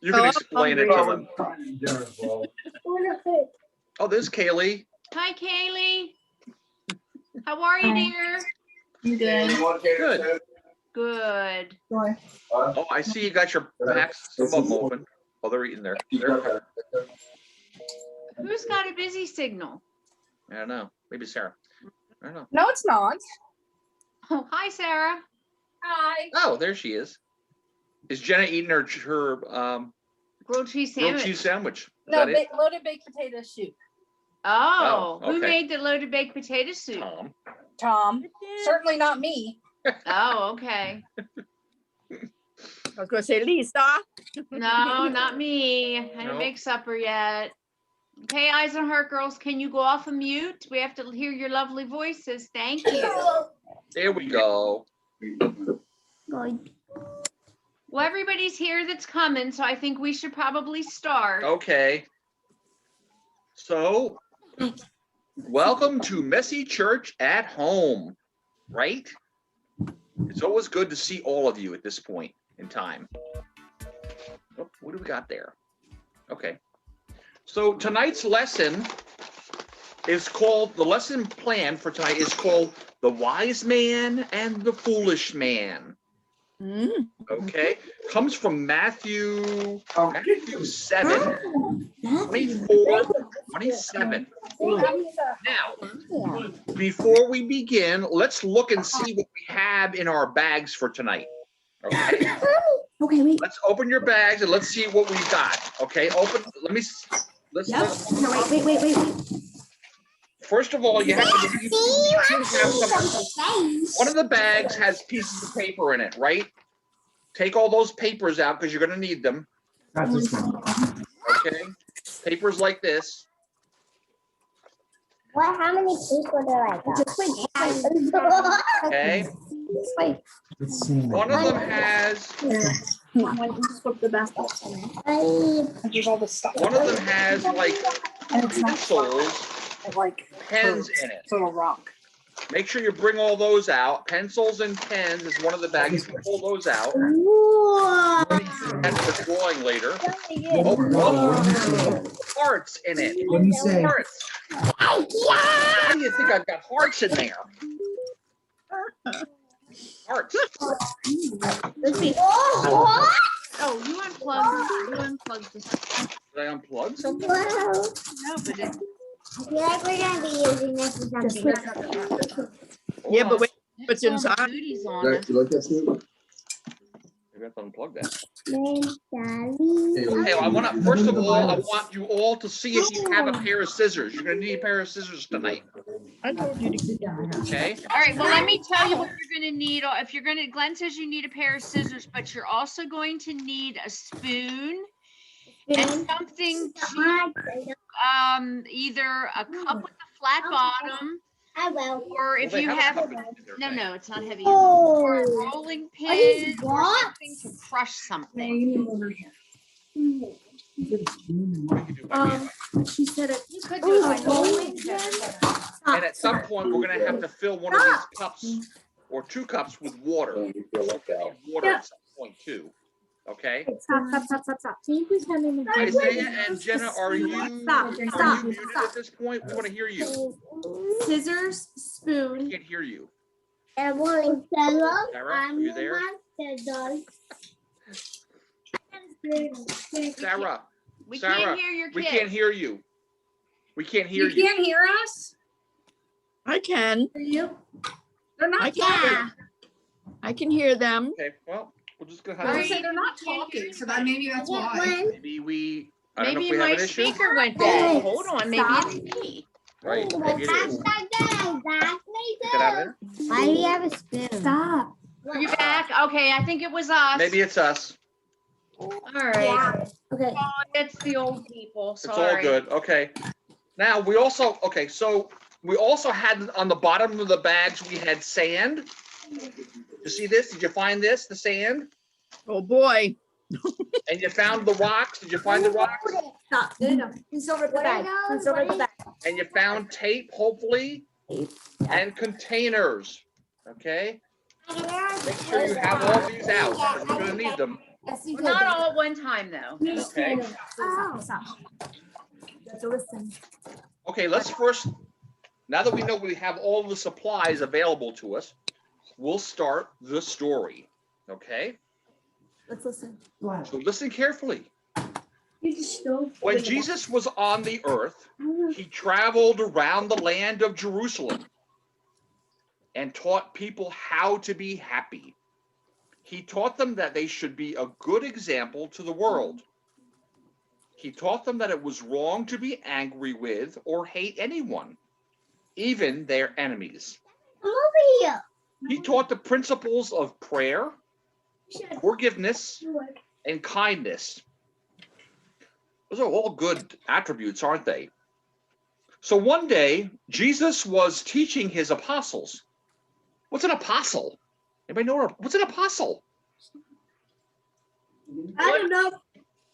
You can explain it to them. Oh, there's Kaylee. Hi, Kaylee. How are you, dear? You good? Good. Good. Oh, I see you got your packs. Some of them open. Oh, they're eating there. Who's got a busy signal? I don't know. Maybe Sarah. I don't know. No, it's not. Oh, hi, Sarah. Hi. Oh, there she is. Is Jenna eating her Grilled cheese grilled sandwich. cheese sandwich? Is No, that it? loaded baked potato soup. Oh, Oh, who okay. made the loaded baked potato soup? Tom. Tom. Certainly not me. Oh, okay. I was going to say Lisa. No, not me. I didn't No. make supper yet. Okay, Eisenhart girls, can you go off of mute? We have to hear your lovely voices. Thank you. There we go. Well, everybody's here that's coming, so I think we should probably start. Okay. So, welcome to Messy Church at Home, right? It's always good to see all of you at this point in time. Oh, what do we got there? Okay. So tonight's lesson is called, the lesson plan for tonight is called The Wise Man and the Foolish Man. Okay. Comes from Matthew 7, 24, 27. Now, before we begin, let's look and see what we have in our bags for tonight. Okay. Okay, wait. Let's open your bags and let's see what we've got. Okay, open. Let's. No, wait. First of all, you have to have some. One of the bags has pieces of paper in it, right? Take all those papers out because you're going to need them. Okay, papers like this. What? How many people do I got? Just wait. Okay. Wait. One of them has. One of them has like pencils, pens in it. Little rock. Make sure you bring all those out. Pencils and pens is one of the bags. You can pull those out. And for drawing later. Oh, hearts in it. What do you say? Hearts. Why do you think I've got hearts in there? Hearts. Oh, you unplugged this. Did I unplug something? No, but it, I feel like we're gonna be using this as something. Yeah, but wait, it's what's inside? duties on it. You like that soup? Maybe I have to unplug that. Daddy. Okay, I want to, first of all, I want you all to see if you have a pair of scissors. You're going to need a pair of scissors tonight. I told you to get down. Okay? All right, well, let me tell you what you're going to need. If you're going to, Glenn says you need a pair of scissors, but you're also going to need a spoon and something to, either a cup with a flat bottom, I will. or if Well, they you have a have, cup in there, no, it's not heavy. Oh. Or a rolling What is pin or what? something to crush something. You can do by hand. She said it. You could do it by rolling pin. And at some point, we're going to have to fill one of these cups or 2 cups with water. Water at some point too. Okay? Stop. Can you please hand me the Isaiah and Jenna, are you Stop. muted at this point? We want to hear you. Scissors, We spoon, can't hear you. and rolling pin. Sarah, are you there? Sarah, We Sarah, can't hear your we kids. can't hear you. We can't hear You you. can't hear us? I can. They're not I can. I can hear them. Okay, well, we're just going to I have was to. gonna say they're not talking, so that maybe that's why. Maybe we, I don't know if Maybe we have my an issue. speaker went dead. Hold on, maybe Stop. it's me. Right, maybe it is. Get out of there. Why do you have a spoon? Stop. Are you back? Okay, I think it was us. Maybe it's us. All right. Okay. Oh, it's the old people. It's all Sorry. good. Okay. Now we also, okay, so we also had on the bottom of the bags, we had sand. You see this? Did you find this? The sand? Oh, boy. And you found the rocks? Did you find the rocks? Stop. No. He's over the bag. He's over the bag. And you found tape, hopefully, and containers. Okay? Make sure you have all these out. 'Cause we're gonna need them. Not all at one time, though. Okay. Oh. Listen. Okay, let's first, now that we know we have all the supplies available to us, we'll start the story. Okay? Let's listen. So listen carefully. When Jesus was on the earth, he traveled around the land of Jerusalem and taught people how to be happy. He taught them that they should be a good example to the world. He taught them that it was wrong to be angry with or hate anyone, even their enemies. I'm over here. He taught the principles of prayer, forgiveness, and kindness. Those are all good attributes, aren't they? So one day, Jesus was teaching his apostles. What's an apostle? Anybody know what's an apostle? I don't know.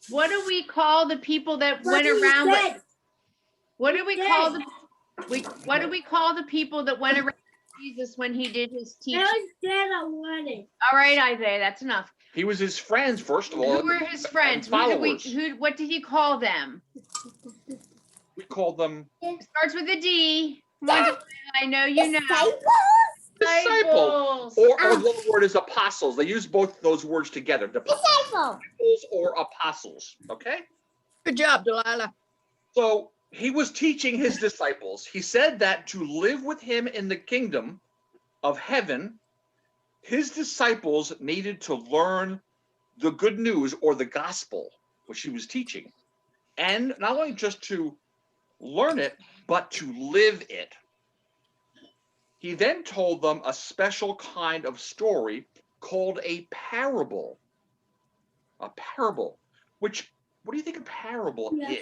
What do we call the people that went around? What do we call the? What do we call the people that went around Jesus when he did his teaching? All right, Isaiah, that's enough. He was his friends, first of all. Who were his friends? Followers. What did he call them? We called them It starts with a D. Come on, I know you know. disciples. Or the other word is apostles. They use both those words together. Disciple. Disciples or apostles. Okay? Good job, Delilah. So he was teaching his disciples. He said that to live with him in the kingdom of heaven, his disciples needed to learn the good news or the gospel, which he was teaching. And not only just to learn it, but to live it. He then told them a special kind of story called a parable. A parable, which, what do you think a parable is?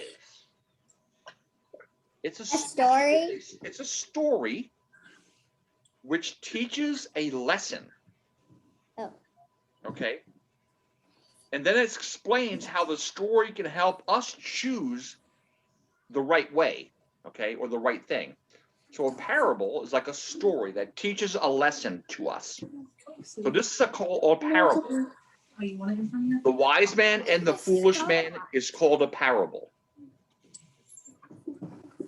It's a story. It's a story which teaches a lesson. Oh. Okay. And then it explains how the story can help us choose the right way, okay, or the right thing. So a parable is like a story that teaches a lesson to us. So this is called a parable. Oh, you want it in front of you? The wise man and the foolish man is called a parable.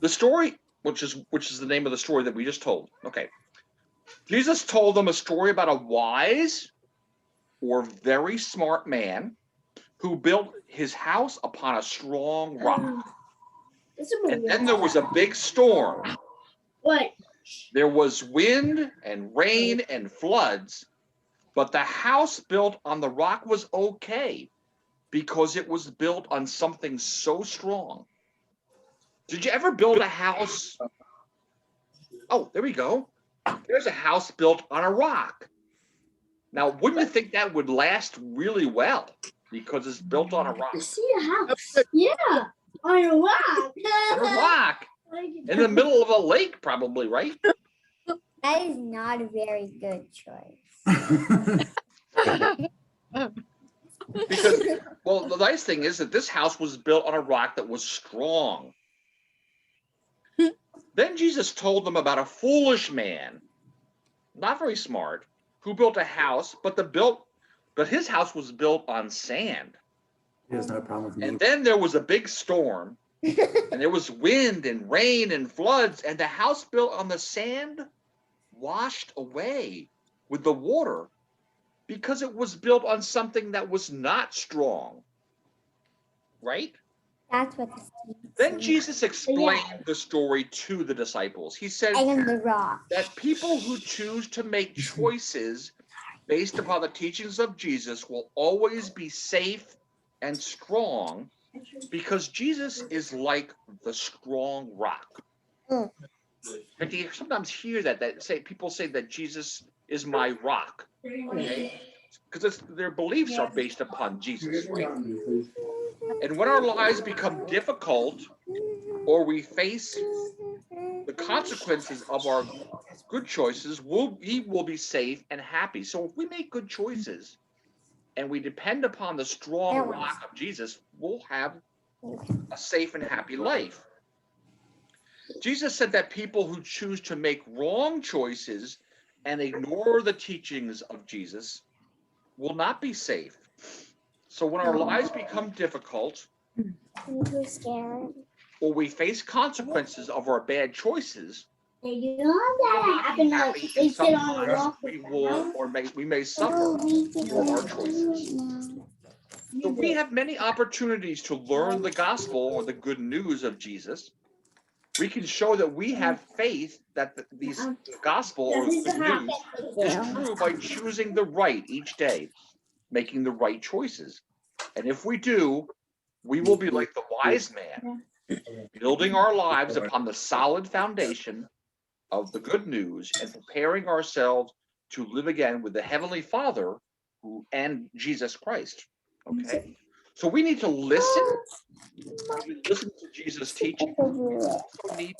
The story, which is the name of the story that we just told. Okay. Jesus told them a story about a wise or very smart man who built his house upon a strong rock. And then there was a big storm. What? There was wind and rain and floods, but the house built on the rock was okay because it was built on something so strong. Did you ever build a house? Oh, there we go. There's a house built on a rock. Now, wouldn't you think that would last really well because it's built on a rock? See a house? Yeah, on a rock. On a rock in the middle of a lake, probably, right? That is not a very good choice. Because, well, the nice thing is that this house was built on a rock that was strong. Then Jesus told them about a foolish man, not very smart, who built a house, but his house was built on sand. He has no problem with me. And then there was a big storm, and there was wind and rain and floods, and the house built on the sand washed away with the water because it was built on something that was not strong. Right? That's what the Then Jesus explained the story to the disciples. He said I am the rock. that people who choose to make choices based upon the teachings of Jesus will always be safe and strong because Jesus is like the strong rock. Mm. And you sometimes hear that people say that Jesus is my rock, okay? Because their beliefs are based upon Jesus, right? And when our lives become difficult or we face the consequences of our good choices, we will be safe and happy. So if we make good choices and we depend upon the strong rock of Jesus, we'll have a safe and happy life. Jesus said that people who choose to make wrong choices and ignore the teachings of Jesus will not be safe. So when our lives become difficult, I'm too scared. or we face consequences of our bad choices, You know that happened like happy, they and sit on a sometimes rock we with will, or we may suffer for our choices. So we have many opportunities to learn the gospel or the good news of Jesus. We can show that we have faith that the gospel or the good news is true by choosing the right each day, making the right choices. And if we do, we will be like the wise man, building our lives upon the solid foundation of the good news and preparing ourselves to live again with the Heavenly Father and Jesus Christ. Okay? So we need to listen. We listen to Jesus' teaching. We also need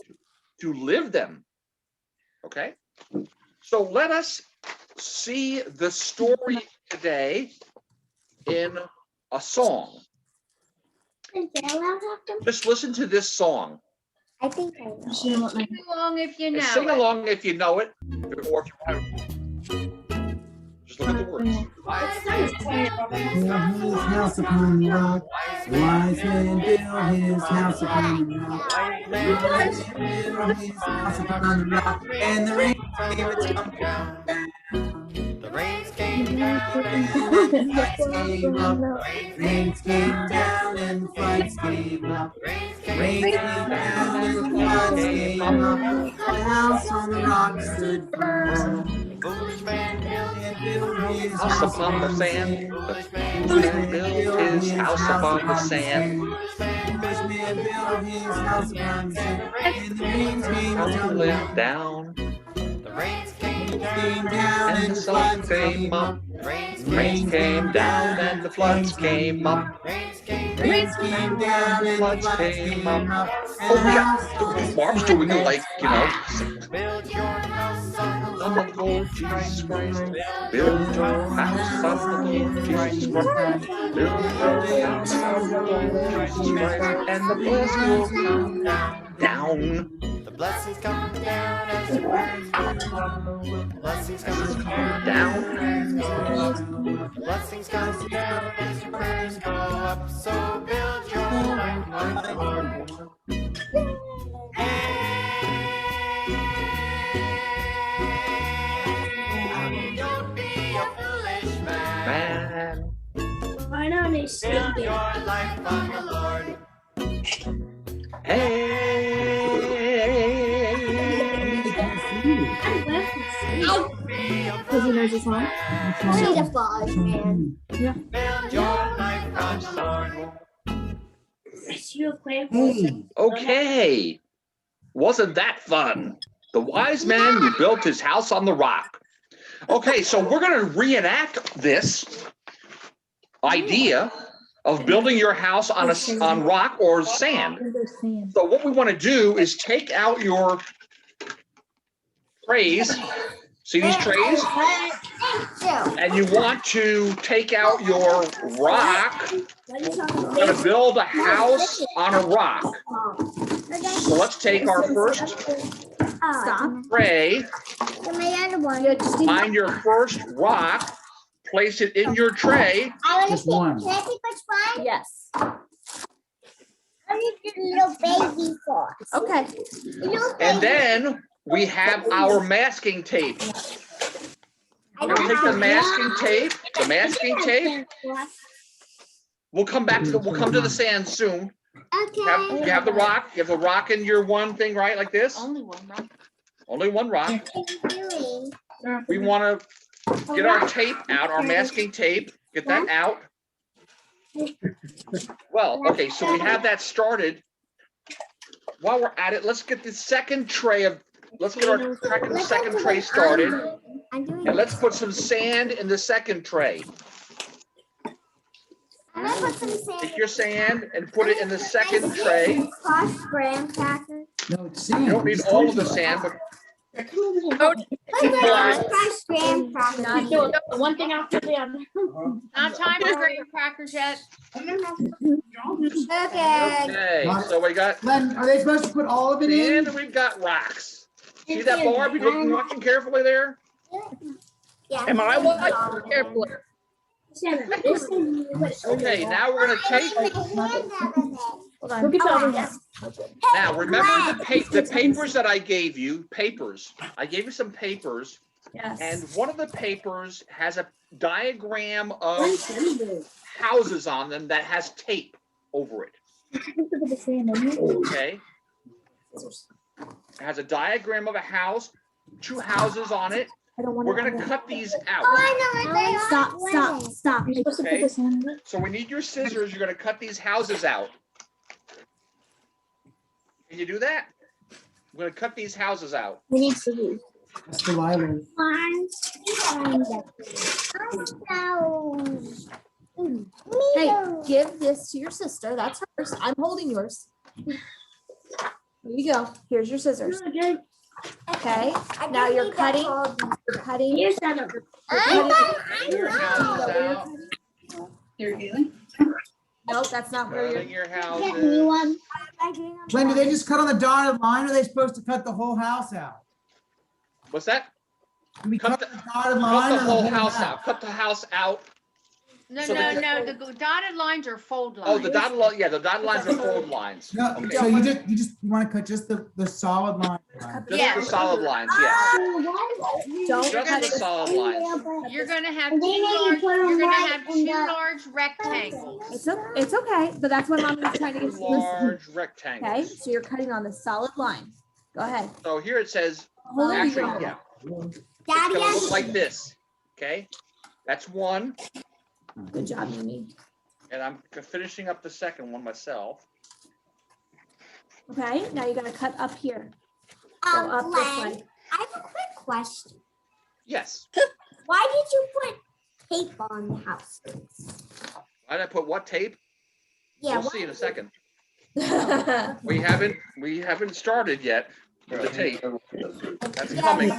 to live them. Okay? So let us see the story today in a song. Just listen to this song. I think I know. Sing along if you And know sing it. along if you know it, or if you want to. Just look at the words. Build his house upon the rock. Wise man build his house upon the rock. Wise man build his house upon the rock. And the rain came down. The rains came down and the floods came up. Rains came down and the floods came up. Rains came down and the floods came up. The house on the rock stood firm. Foolish man built his House upon the sand. Foolish man built his house upon the sand. Foolish man built his house upon the sand. And the rains came Down. The rains came down And the sun came up. Rains came down and the floods came up. Rains came down and Floods the floods came up. And Oh, the yeah. house Barb's doing it like, build your house on on the Lord Jesus Christ. Build your house on the Lord Jesus Christ. Build your house on the Lord Jesus Christ. And the blessing will come down. The blessings come down as the rains go up. Blessings come Down. Blessings come down as the prayers go up. So build your life on the Lord. Don't be a foolish man. Why not they Build your life on the Lord. Hey. Don't be a Because he knows the song. She's a fudge man. Build your life on the Lord. Hey. Okay. Wasn't that fun? The wise man who built his house on the rock. Okay, so we're going to reenact this idea of building your house on rock or sand. So what we want to do is take out your trays. See these trays? And you want to take out your rock. We're going to build a house on a rock. So let's take our first tray, find your first rock, place it in your tray. Just one. Can I pick which one? Yes. I need the little baby first. Okay. Little And baby. then we have our masking tape. I We're gonna take the masking tape. Okay. We'll come back to we'll come to the sand soon. You have the rock. You have the rock in your one thing, right? Like this. Only one, right? Only one rock. We want to get our tape out, our masking tape. Get that out. Well, okay, so we have that started. While we're at it, let's get the second tray of. Let's get our second tray started, and let's put some sand in the second tray. Take your sand and put it in the second tray. Crushed graham crackers. No, it's sand. You don't need all of the sand, but Crushed graham crackers. One thing after the other. Not time for graham crackers yet. Okay. okay. So we got Len, are they supposed to put all of it sand in? and we've got rocks. See that, Barb? You watching carefully there? Yeah. Am I watching carefully? Okay, now we're gonna take. Hold on. Oh, Now remember the papers that I gave you. Papers. I gave you some papers, yes. and one of the papers has a diagram of houses on them that has tape over it. Okay. It has a diagram of a house, 2 houses on it. I don't want We're gonna cut these out. Stop. You're supposed to Okay. put this in. So we need your scissors. You're gonna cut these houses out. Can you do that? I'm gonna cut these houses out. We need scissors. That's Delilah. Hey, give this to your sister. That's hers. I'm holding yours. Here you go. Here's your scissors. Okay. Now you're cutting. You're cutting. Here's Cut your houses out. Nope, that's not where Cutting you're. your houses. Glenn, do they just cut on the dotted line or are they supposed to cut the whole house out? What's that? Do we Cut cut the dotted Cut line the or whole house out. Cut the house out. No, So no, the- no, the dotted lines are fold lines. Oh, the dotted line. Yeah, the dotted lines are fold lines. No, Okay. so you want to cut just the solid line. Just Yeah. the solid lines. Yes. Don't Just cut the it. solid lines. You're gonna have two large rectangles. It's okay, but that's what Mommy was trying to get. Two you to large see. rectangles. Okay, so you're cutting on the solid line. Go ahead. So here it says. Hold it. Actually, yeah. It's gonna look like this. Okay. That's one, Good job, Mimi. and I'm finishing up the second one myself. Okay, now you're gonna cut up here. Go up this Glenn, way. I have a quick question. Yes. Why did you put tape on the house? Why did I put what tape? Yeah, We'll see in a second. We haven't started yet with the tape. That's coming.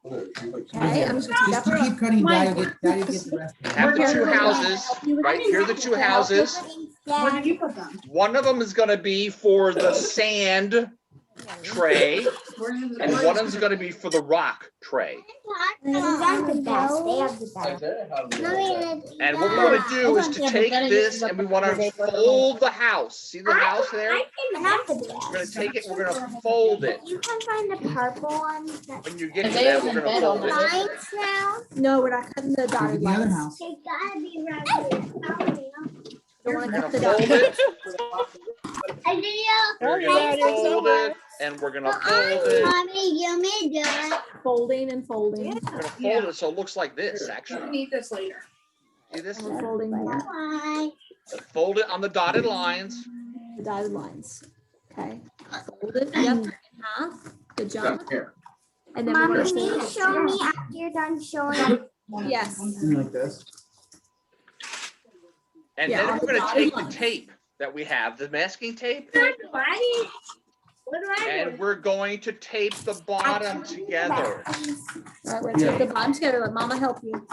Okay, I'm just gonna Just keep keep cutting, Daddy will get the rest. of it. Have the 2 houses, right? Here are the 2 houses. Where did you put them? One of them is gonna be for the sand tray, and one of them is gonna be for the rock tray. These aren't the best. They have the best. And what we wanna do is to take this and we wanna fold the house. See the house there? Not the We're gonna best. take it, we're gonna fold it. You can find the purple ones that When you get to that, we're gonna fold it. lines now. No, we're not cutting the Look at dotted the other lines. house. They gotta be right. Don't We're wanna gonna cut the fold dotted. it, Idea. we're gonna fold it, and we're gonna fold it. Mommy, you may do it. Folding and folding. We're gonna fold it so it looks like this, actually. Need this later. See this? And we're folding here. Bye. Fold it on the dotted lines. The dotted lines. Okay. Fold it, yep, in half. Good job. And then we're Mommy, gonna can you fold show me it. after you're done showing? Yes. Something like this. And Yeah, then on we're the gonna dotted take the lines. tape that we have, the masking tape, What do I and we're going to tape the bottom together. All right, we're gonna take the bottom together. Let Mama help you.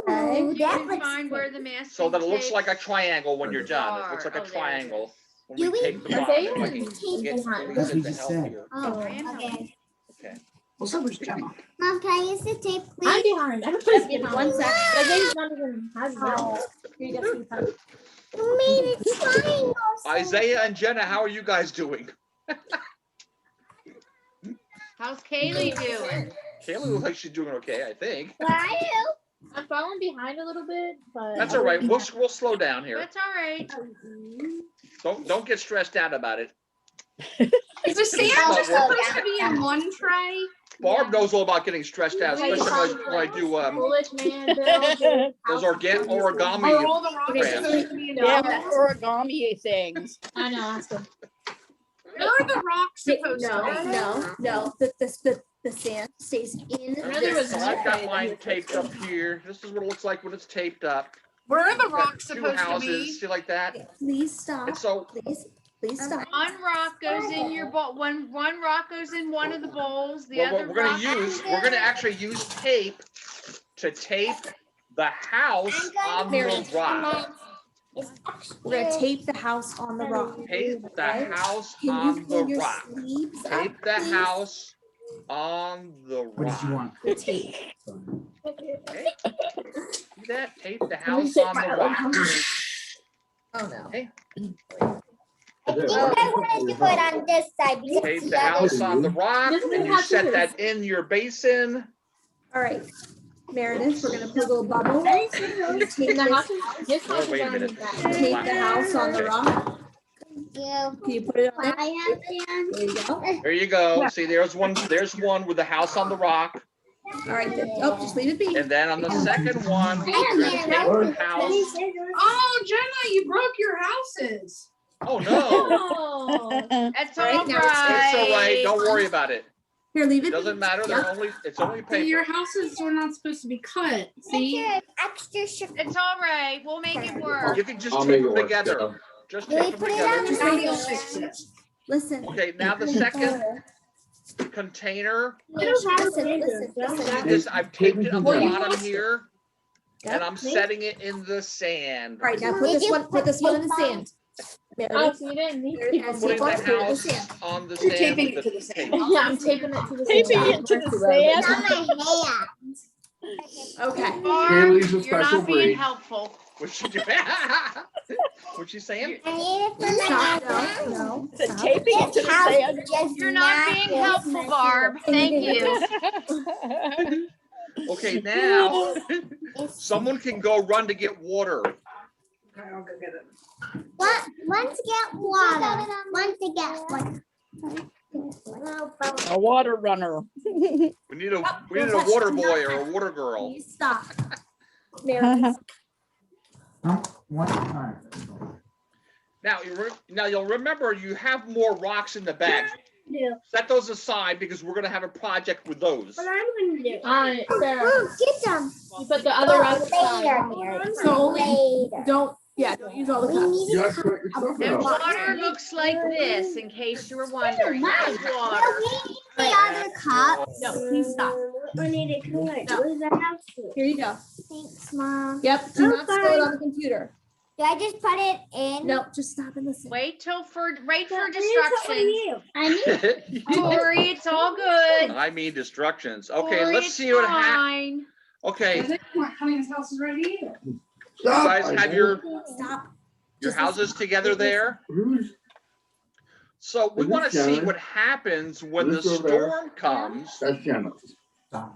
Okay. You can find where the masking So that it looks tape- like a triangle when you're done. It looks like Oh, a there it triangle. When Do we we- tape the are bottom. they If I can tape get behind? Lisa That's what to you help said. here. Oh, I am okay. Okay. Well, so was Gemma. Mom, can I use the tape, I'm please? behind. I'm Just behind. one sec. I think it's not even. Here you go, sweetheart. Who made a triangle? Isaiah and Jenna, how are you guys doing? How's Kaylee doing? Kaylee looks like she's doing okay, I think. Where are you? I'm falling behind a little bit, but. That's all right. We'll slow down here. That's all right. Don't get stressed out about it. Is the sand It's just not working. supposed to be in one tray? Barb knows all about getting stressed out, especially when I do those origami Are all the rocks crafts. supposed to be in Yeah, one? origami things. I know, ask them. Where are the rocks supposed to be? No, the sand stays in. Okay, so I've got mine taped up here. This is what it looks like when it's taped up. Where are the Got rocks 2 supposed to houses, be? see like that? Please stop, And so please stop. One rock goes in your bowl, one rock goes in one of the bowls, the what other we're gonna rock. we're gonna actually use tape to tape the house on the rock. We're gonna tape the house on the rock. Tape the house Can you on pull the your rock. sleeves up, Tape the please? house on the What did you rock. want? The tape. Okay? See that? Tape the house on the rock. Oh, no. Okay. I think I wanted to put on this side. because Tape the the other- house on the rock, and you set that in your basin. All right, Meredith, we're gonna put a little bubble. And Tape the house this, is, his Oh, house wait is a on minute. that. tape the house on the rock. Yeah. Can you put it on there? I have There you go. There you go. See, there's one with the house on the rock. All right, oh, just leave it be. And then on the second one, you're gonna take the house. Oh, Jenna, you broke your houses. Oh, no. Oh. That's All right, all now it's- It's all right. right. Don't worry about it. Here, leave It it be. doesn't matter. It's only Your paper. houses were not supposed to be cut. See? extra sugar. It's all right. We'll make it work. You can just I'll tape make it them work, together. so. Just Will you tape them put it on together. Just the leave You'll it. fix it. Listen. Okay, now the second container. Listen. This, I've taped it on the Well, you bottom want- here, and Yep. I'm setting it in the sand. All right, now put this one in the sand. Oh, Meredith, so you didn't need Meredith, people as I'm you putting want, the put it in the house sand. on the You're sand. taping with it to the the tape. sand. Yeah, I'm taping it to the Taping sand. it to the It's sand. on my hands. Okay. Barb, Haley's a you're special not being breed. helpful. What's she doing? What's she saying? I need it for my Stop, hands. no. So Stop. taping it to This the house sand. does You're not being fit helpful, my Barb. feet. Thank you. Okay, now It's- someone can go run to get water. Okay, I'll go get it. What? One to get water. One to get water. A water runner. We need a water boy or a water girl. Please stop. Meredith, One time. Now you'll remember you have more rocks in the bag. Set those aside because we're gonna have a project with those. Alright, Sarah, Ooh, get them. you put the other rocks aside. Later, Mary. So only- Later. don't use all the We cups. need You to gotta correct yourself And now. water looks like this, in case you were wondering. This is water. the other cup. No, please stop. We need to collect. Here you go. Thanks, Mom. Yep, do not spill it on the computer. Do I just put it in? No, just stop and listen. Wait for destructions. I need Tori, it's all good. I mean destructions. Okay, Tori, let's it's see what happens. fine. Okay, I think Honey's house is ready either. you guys have your Stop. Just houses together there. Who's, So we Is want to this see Jenna? what happens when the Is this over there? storm comes. that's Jenna's.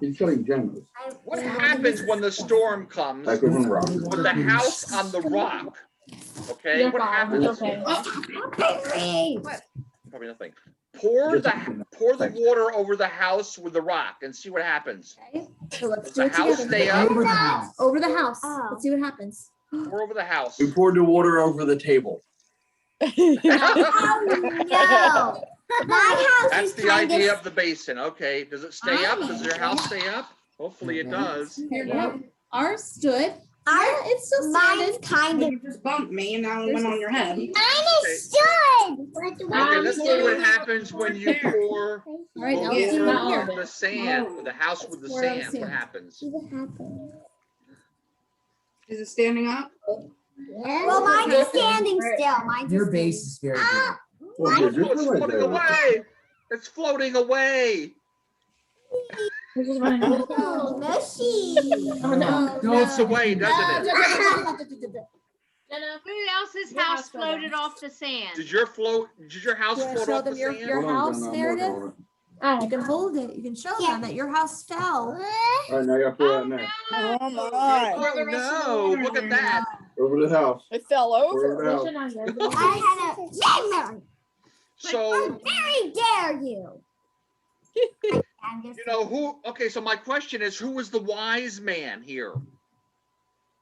He's cutting Jenna's. What happens when the storm comes That goes on the rock. with the house on the rock? Okay, Your what fault, happens? it's okay. Probably nothing. Pour the water over the house with the rock and see what happens. Okay, so let's Does do the it house together. stay up? Over the house. Over the house. Oh. Let's see what happens. Pour over the house. We poured the water over the table. Oh, no. My house That's is the kind idea of. of the basin. Okay, does it stay up? Does your house stay up? Hopefully it does. Here you go. Ours stood. Our, It's still mine's standing. kind of. You just bumped me and now it went on your head. Mine is stood. Okay, let's see what happens when you pour All right, now Yeah. let's do it over here. the sand, the house with the Pour on the sand. What sand. happens? Is it standing up? Well, mine is standing still. Mine's Your is base is very good. Oh, it's floating away. It's floating away. Oh, mushy. Oh, no. Floats away, doesn't it? Jenna, Who else's Your house house fell floated off the sand? Did your house You wanna float show off the them your- sand? your- Hold on, house, Jenna, I'm Meredith? working on it. You can hold it. You can show Yeah. them that your house fell. All right, now you gotta pour that in there. Oh my. Oh no, look at that. Over the house. It fell Over over. the house. I had a lemon. So, Very dare you. I'm just. you know who, okay, so my question is, who was the wise man here?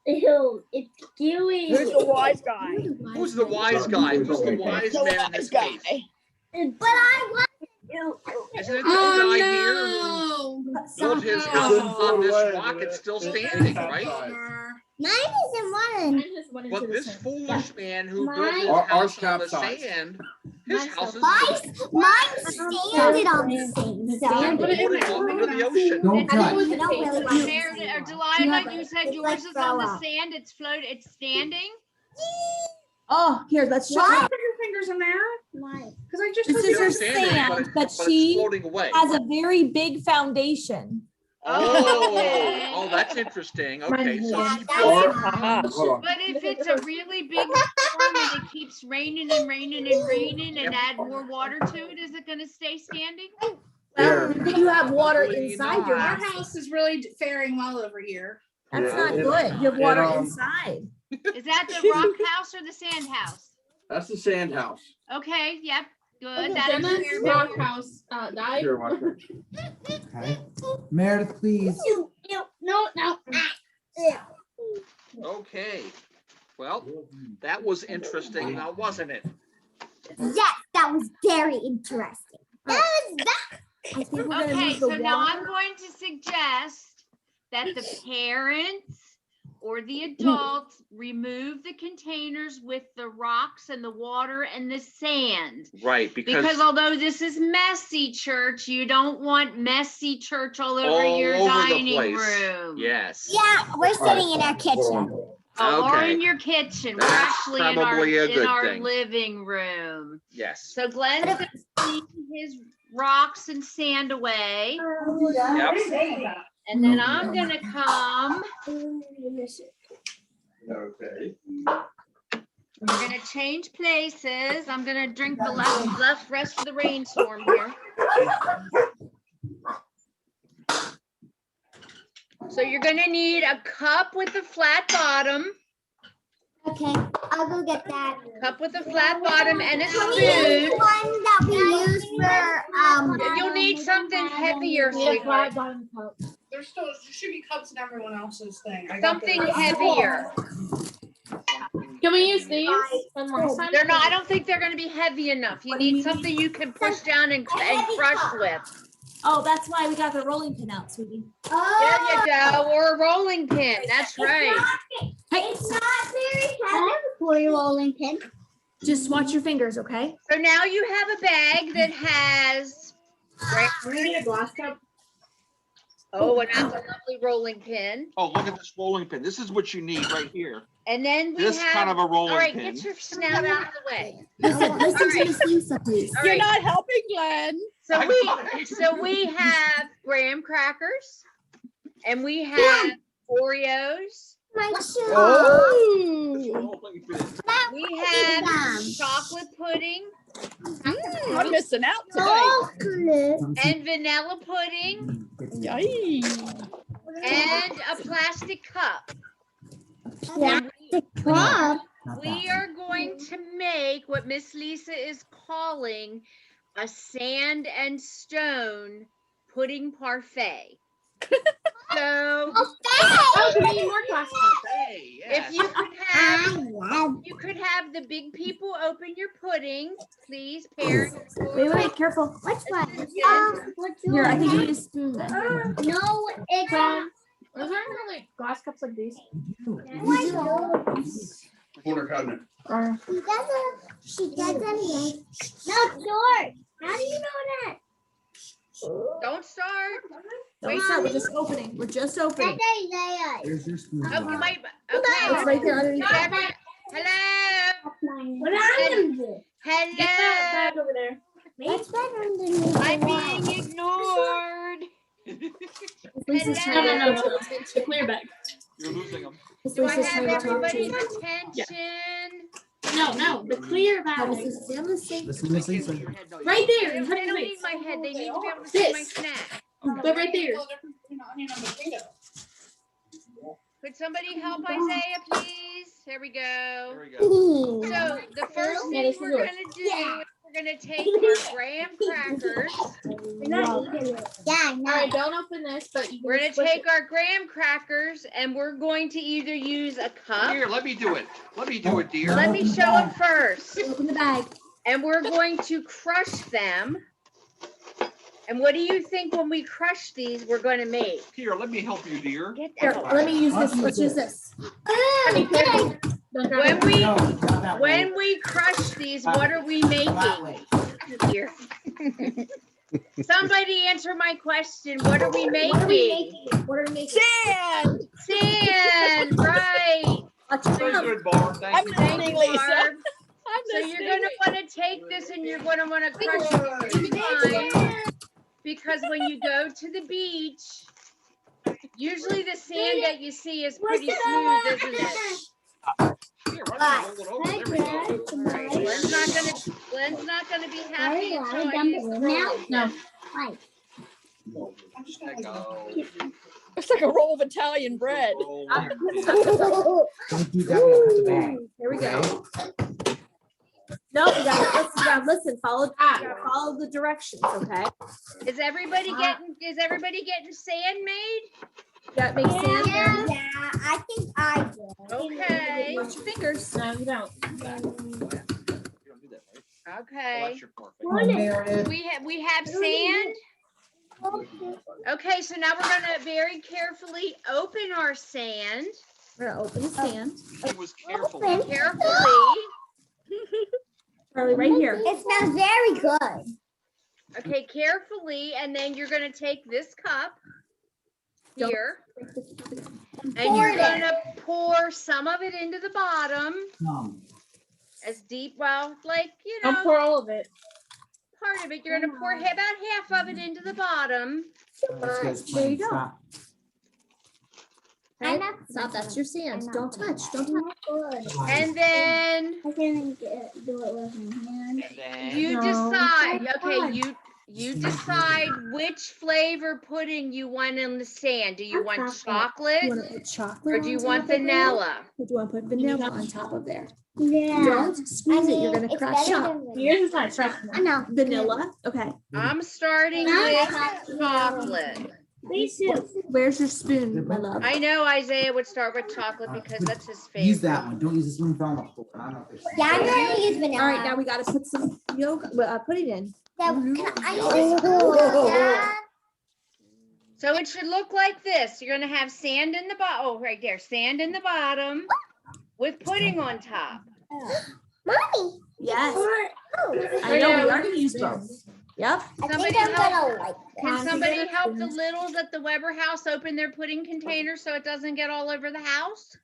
Ew, it's gooey. Who's the wise guy? Who's the wise guy? Who's the wise The man in this wise case? guy. But I want you. Isn't it the guy here who built his house on this rock? It's still standing, right? Mine isn't one. But this foolish man who built his Our house on the capsized. sand, his house is Mine's standing on the same side. floating off into the ocean. Don't I touch. don't really want Meredith, or to. Delilah, you said It's yours like is on throw the up. sand, it's standing? Oh, here, let's show Why you. put your fingers in there? Why? Because I just This took is It's her standing, sand, but but it's she floating away. has a very big foundation. Okay. Oh, that's interesting. Okay, so Yeah, she that's Or, fine. hold on. But if it's a really big storm and it keeps raining and raining and raining and Yep. add more water to it, is it gonna stay standing? Well, you have water Probably inside your not. Our house. house is really faring well over here. That's Yeah, not it- good. You have water it, inside. Is that the rock house or the sand house? That's the sand house. Okay, yep, good. Then That'll the clear me. rock house died. Here, watch her. Okay. Meredith, please. No. Okay. Well, that was interesting now, wasn't it? Yes, that was very interesting. That was I think we're gonna Okay, move the so now I'm water. going to suggest that the parents or the adults remove the containers with the rocks and the water and the sand. Right, Because although this is messy church, you don't want messy church all over your all over the dining place. room. Yes. Yeah, we're sitting in our kitchen. Or Okay. in your kitchen. We're That's actually in our, probably a in good our thing. living room. Yes. So Glenn's gonna leave his rocks and sand away. Yep. And then I'm gonna come. Okay. We're gonna change places. I'm gonna drink the left rest of the rainstorm here. So you're gonna need a cup with a flat bottom, Okay, I'll go get that. cup with a flat bottom and a Can we use spoon. one that we use for You'll need something heavier, sweetheart. There should be cups in everyone else's thing. I got Something those. heavier. Can we use these? One last time? They're not, I don't think they're gonna be heavy enough. You need something you can push down and crush with. Oh, that's why we got the rolling pin out, sweetie. There you go, or a rolling pin, that's right. It's not very heavy for a rolling pin. Just watch your fingers, okay? So now you have a bag that has, We need a glass cup. oh, and that's a lovely rolling pin. Oh, look at this rolling pin. This is what you need right here. And then we This kind have, of a all rolling right, pin. get your snout out of the way. Listen to Miss Lisa, please. All You're right, not helping, Glenn. so we have graham crackers and we have Oreos. My Oh, We have chocolate pudding I'm missing out today. chocolate. and vanilla pudding Yay. and a plastic cup. Yeah. Cup. We are going to make what Miss Lisa is calling a sand and stone pudding parfait. So Oh, we need more glass cups. Hey, yes. if you could have the big people open your pudding, please, parents. Wait, careful. Which one? Assistants. Here, I think you need a spoon then. No, it's Is there any like glass cups like these? Corner cabinet. She doesn't. No, George. How do you know that? Don't start. Don't start, we're just opening. We're just opening. There's your spoon. Oh, you might, It's okay. right there underneath. Hello, What happened? hello. over there. What's that underneath? I'm being ignored. Miss Lisa's trying No, to no, no. The clear bag. You're losing them. Miss Do I Lisa's have trying to talk to everybody's you. attention? No, the clear How bag. Miss Lisa, stay on the sink. Listen, Miss Lisa. Right They there. don't they don't need my head, they need to be able to see my This. snack. But right there. Could somebody help Isaiah, please? There we go. There we go. So the first Yeah, thing this is we're yours. gonna do is we're gonna take our graham crackers. Yeah, All right, don't open this, but you can We're gonna squish take it. our graham crackers and we're going to either use a cup. Here, let me do it. Let me do it, dear. Let me show them first. Open the bag. And we're going to crush them. And what do you think when we crush these, we're gonna make? Here, let me help you, dear. Get Here, out. let me use this. Let's use this. Be careful. Don't drop When it. we, No, not that way. when we crush these, what are we That making? way. Here. Somebody answer my question. What are we making? What are we making? Sand. Sand, right. Watch Very out. good, Barb. I'm Thank you. Thank listening, you, Lisa. Barb. I'm So you're listening. gonna wanna take this and you're gonna wanna crush it 3 times. Because when you go to the beach, Usually the sand that you see is pretty smooth, isn't it? Here, why don't you roll it over? There we go. All right, Glenn's not gonna be happy until I use the roller. No, There you go. it's like a roll of Italian bread. Roll. Don't do that with the bag. Here we go. No, you gotta listen, follow the directions, okay? Is everybody getting sand made? Got make sand there. Yeah, I think I did. Okay, Watch your fingers. No, you don't. You don't do that, right? okay. Well, that's your part. Come on, Meredith. We have sand. Okay, so now we're gonna very carefully open our sand. We're gonna open the sand. It was careful. Carefully. Charlie, right here. It smells very good. Okay, carefully, and then you're gonna take this cup here, and you're gonna pour some of it into the bottom, as deep, well, like, you Don't know, pour all of it. part of it. You're gonna pour about half of it into the bottom. Let's go, There you go. stop. Okay, stop, that's your sand. Don't touch, don't touch. And then I can do it with my hand. And then you No. decide, okay, you decide which flavor pudding you want in the sand. Do you want You chocolate wanna put chocolate or do you on want top of there? vanilla? Or do you wanna put vanilla on top of there? Yeah. Don't squeeze it, you're gonna it's crash better up. than Yours is not I know. Vanilla, okay. I'm starting with chocolate. Please do. Where's your spoon, my love? I know Isaiah would start with chocolate because that's his favorite. Use that one. Don't use this one from the floor. I don't know if it's- Yeah, I'm gonna use vanilla. All right, now we gotta put some yogurt, put it in. I So it should look like this. You're gonna have sand in the bottom. Oh, right there, sand in the bottom with pudding on top. Mommy. Yes, Oh, I know, we are gonna use both. Yep. I think Somebody I'm help. gonna like Can that. somebody help the littles at the Weber house open their pudding container so it doesn't get all over the house?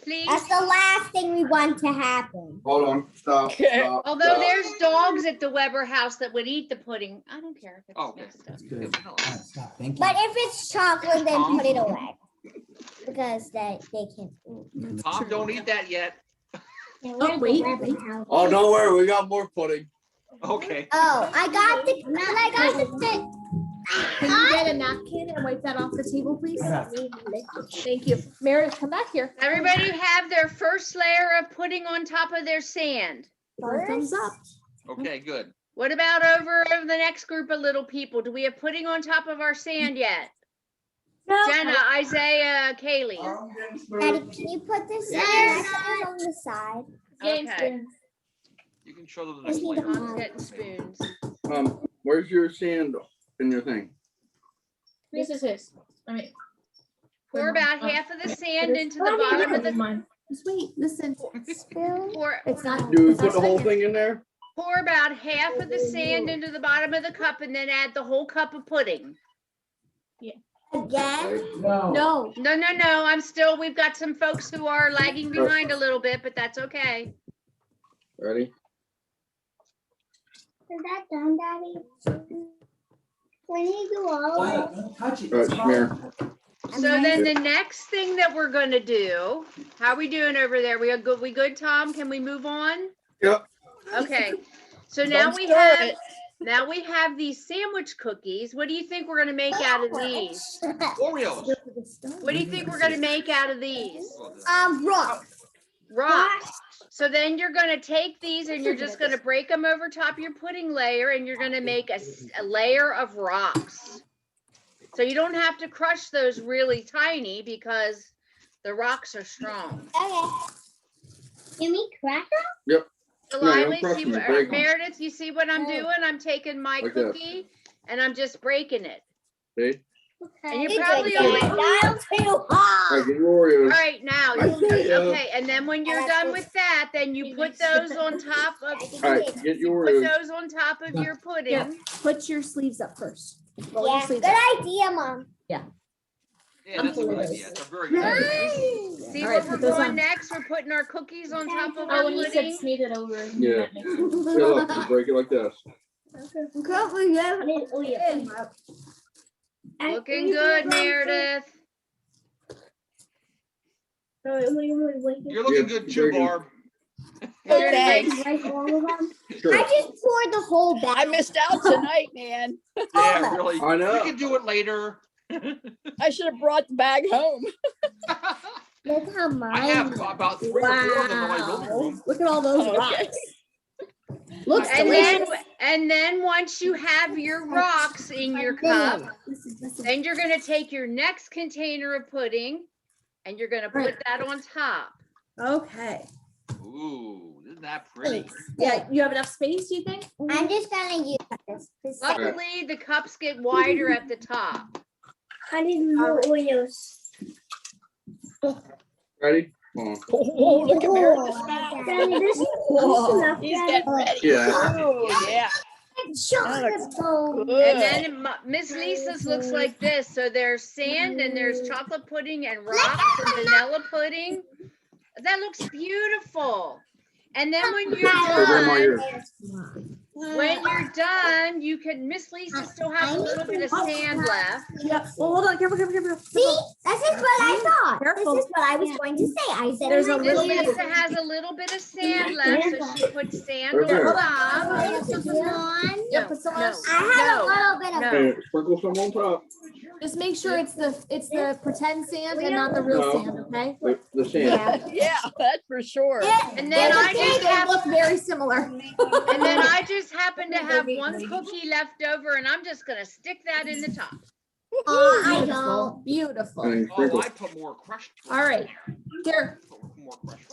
Please. That's the last thing we want to happen. Hold on, stop, Okay. stop. Although stop. there's dogs at the Weber house that would eat the pudding. I don't care if it's Oh, okay. messed up. That's good. All right, stop. Thank you. But if it's chocolate, then put it away. Because they can. Tom, don't eat that yet. Oh, wait. Oh, don't worry, we got more pudding. Okay. Oh, I got the stick. Can you get a napkin and wipe that off the table, please? Yeah. Thank you. Meredith, come back here. Everybody have their first layer of pudding on top of their sand. Thumbs up. Okay, good. What about over the next group of little people? Do we have pudding on top of our sand yet? Jenna, Isaiah, Kaylee. Daddy, can you put this on the side? Okay. You can show them the I next need layer. a Mom's getting spoons. Where's your sand in your thing? This is his. I mean. Pour about half of the sand into the bottom of the, Mine. Just wait, listen. pour, It's not. Do we it's not put the whole spiking. thing in there? pour about half of the sand into the bottom of the cup and then add the whole cup of pudding. Again? No. No, No, we've got some folks who are lagging behind a little bit, but that's okay. Ready? Is that done, Daddy? When you do all Wait, of don't touch it. All right, It's smear. fine. it? So then the next thing that we're gonna do, how are we doing over there? We are good, Tom? Can we move on? Yep. Okay, so now Don't we have these sandwich cookies. What do you think we're gonna make out of these? Oreos. What do you think we're gonna make out of these? Rock. Rocks. So then you're gonna take these and you're just gonna break them over top your pudding layer and you're gonna make a layer of rocks. So you don't have to crush those really tiny because the rocks are strong. Okay. Give me cracker? No, you don't Lively, crush see them, you what- break 'em. Meredith, you see what I'm Oh. doing? I'm taking my Like this. cookie and I'm just breaking it. See? And you It's probably like only- dial too All hot. right, get your All Oreos. right, now, Yeah. okay, and then when you're done with that, then you put those on top of, All right, get your put Oreos. those on top of your pudding. put your sleeves up first. Roll your Yeah, sleeves good up. idea, Mom. Yeah, that's a good idea. It's a very good Nice. idea. See All what right, we're put those doing on. next? We're putting our cookies on top of our Oh, when you said pudding. smear it over. Yeah. That makes sense. Yeah, look, you break it like this. Looking good, Meredith. You're looking good too, Barb. Okay. Sure. I just poured the whole bag. I missed out tonight, man. Yeah, really. I know. We can do it later. I should have brought the bag home. Look how mine. I have about 3 or 4 of them in my living room. Look at all those Oh, okay. rocks. Looks And delicious. then once you have your rocks in your cup, then you're gonna take your next container of pudding and you're gonna put that on top. Okay. Ooh, isn't that pretty? Yeah, you have enough space, do you think? I'm just gonna use this. Luckily, the cups get wider at the top. I need more Oreos. Ready? Come on. Oh, look at Meredith's mouth. Daddy, this is Whoa, he's getting ready. Yeah. Oh, yeah. chocolate bowl. And Good. then Miss Lisa's looks like this. So there's sand and there's chocolate pudding and rocks and vanilla pudding. That looks beautiful. And then when you're Grandma, done, here. you can, Miss Lisa still has a little bit of sand left. Yeah. Well, hold on. Careful. See, this is what I thought. Careful. This is what I was going to say. I said There's a Miss little Lisa bit. has a little bit of sand left, so she puts sand Right there. on top. Yeah, No, put some no. on. I had a little bit of No. Okay, sprinkle some on top. Just make sure it's the pretend sand and not the real No. sand, okay? The sand. Yeah, that's for sure. And then I just They have, look very similar. and then I just happen to have one cookie left over, and I'm just gonna stick that in the top. Oh, I Beautiful. don't. Beautiful. And Oh, sprinkle. I put more crushed. All right. Here. Put more crushed.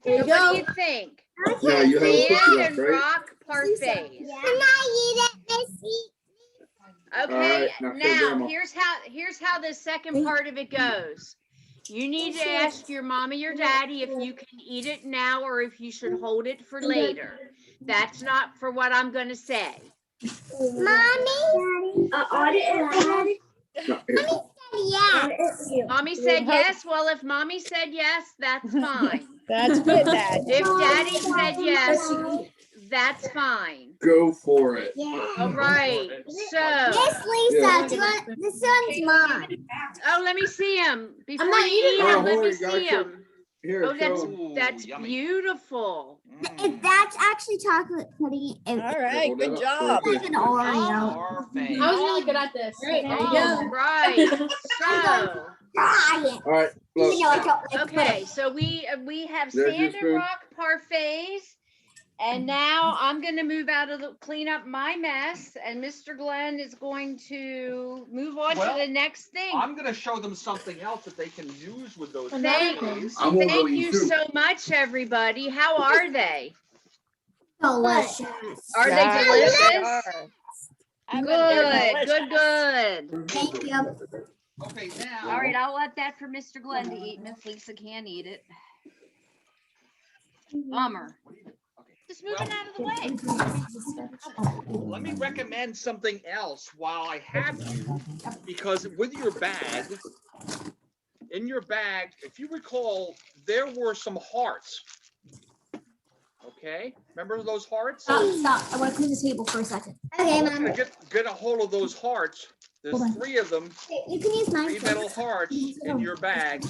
There you So what do go. you think? Yeah, you have a cookie Sand left, and right? rock parfaits. Can I eat it, Missy? Okay, Alright, now show now Grandma. here's how the second part of it goes. You need to ask your mommy or daddy if you can eat it now or if you should hold it for later. That's not for what I'm gonna say. Mommy? No, here. Yeah. Mommy said yes. Well, if mommy said yes, that's fine. That's good, Dad. If daddy said yes, that's fine. Go for it. All right, so, Miss Lisa, do you want, this one's mine. oh, let me see him. Before not you eat eating him, Oh, let hold me it, gotta see show- him. Here, Oh, show 'em. Ooh, that's yummy. beautiful. That's actually chocolate pudding. All right, Hold that good up. job. It's like an Oreo. Parfait. I was really good at this. Great. There you All go. right, so, Try it. All right, look. Even though I don't like okay, so we have There's your sand and spoon. rock parfaits. And now I'm gonna move out of the, clean up my mess, and Mr. Glenn is going to move on to Well, the next thing. I'm gonna show them something else that they can use with those. Thank, parfaits. I'm gonna go thank eat you too. so much, everybody. How are they? delicious. Are they Yeah, delicious? they are. I bet they're Good, delicious. good. Thank you. Okay, now. All right, I'll let that for Mr. Glenn to eat. Miss Lisa can't eat it. Bummer. Just move it out of the way. Let me recommend something else while I have you, because with your bag, in your bag, if you recall, there were some hearts. Okay, remember those hearts? Stop. I want to clean the table for a second. Okay, I'm Mom. gonna get a hold of those hearts. There's Hold on. 3 of them, You can use mine. 3 metal hearts in your bag.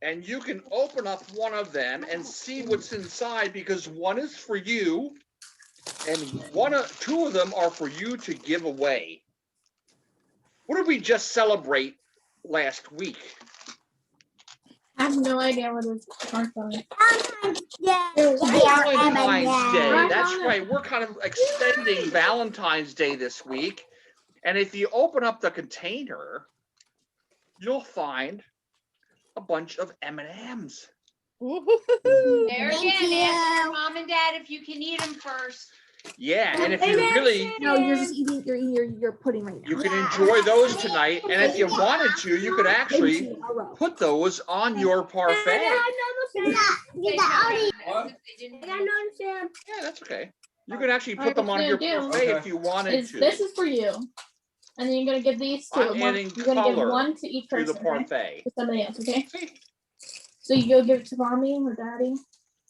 And you can open up one of them and see what's inside, because one is for you and 2 of them are for you to give away. What did we just celebrate last week? I have no idea what it's called. Valentine's Day. Valentine's Day. Right That's on it. right. We're kind of extending Valentine's Day this week. And if you open up the container, you'll find a bunch of M&Ms. Woo-hoo-hoo. There Thank again, ask you. your mom and dad if you can eat them first. Yeah, and if you really, No, you're just eating. You're eating your pudding right now. you can enjoy those tonight. And if you wanted to, you could actually A row. put those on your parfait. Yeah, that's okay. You can actually put Alright, them what on you're your gonna do parfait if you wanted to. This is for you. And then you're gonna give these to I'm adding you're gonna give color one to each to person. the okay? parfait. To somebody else, okay? So you go give it to mommy or daddy.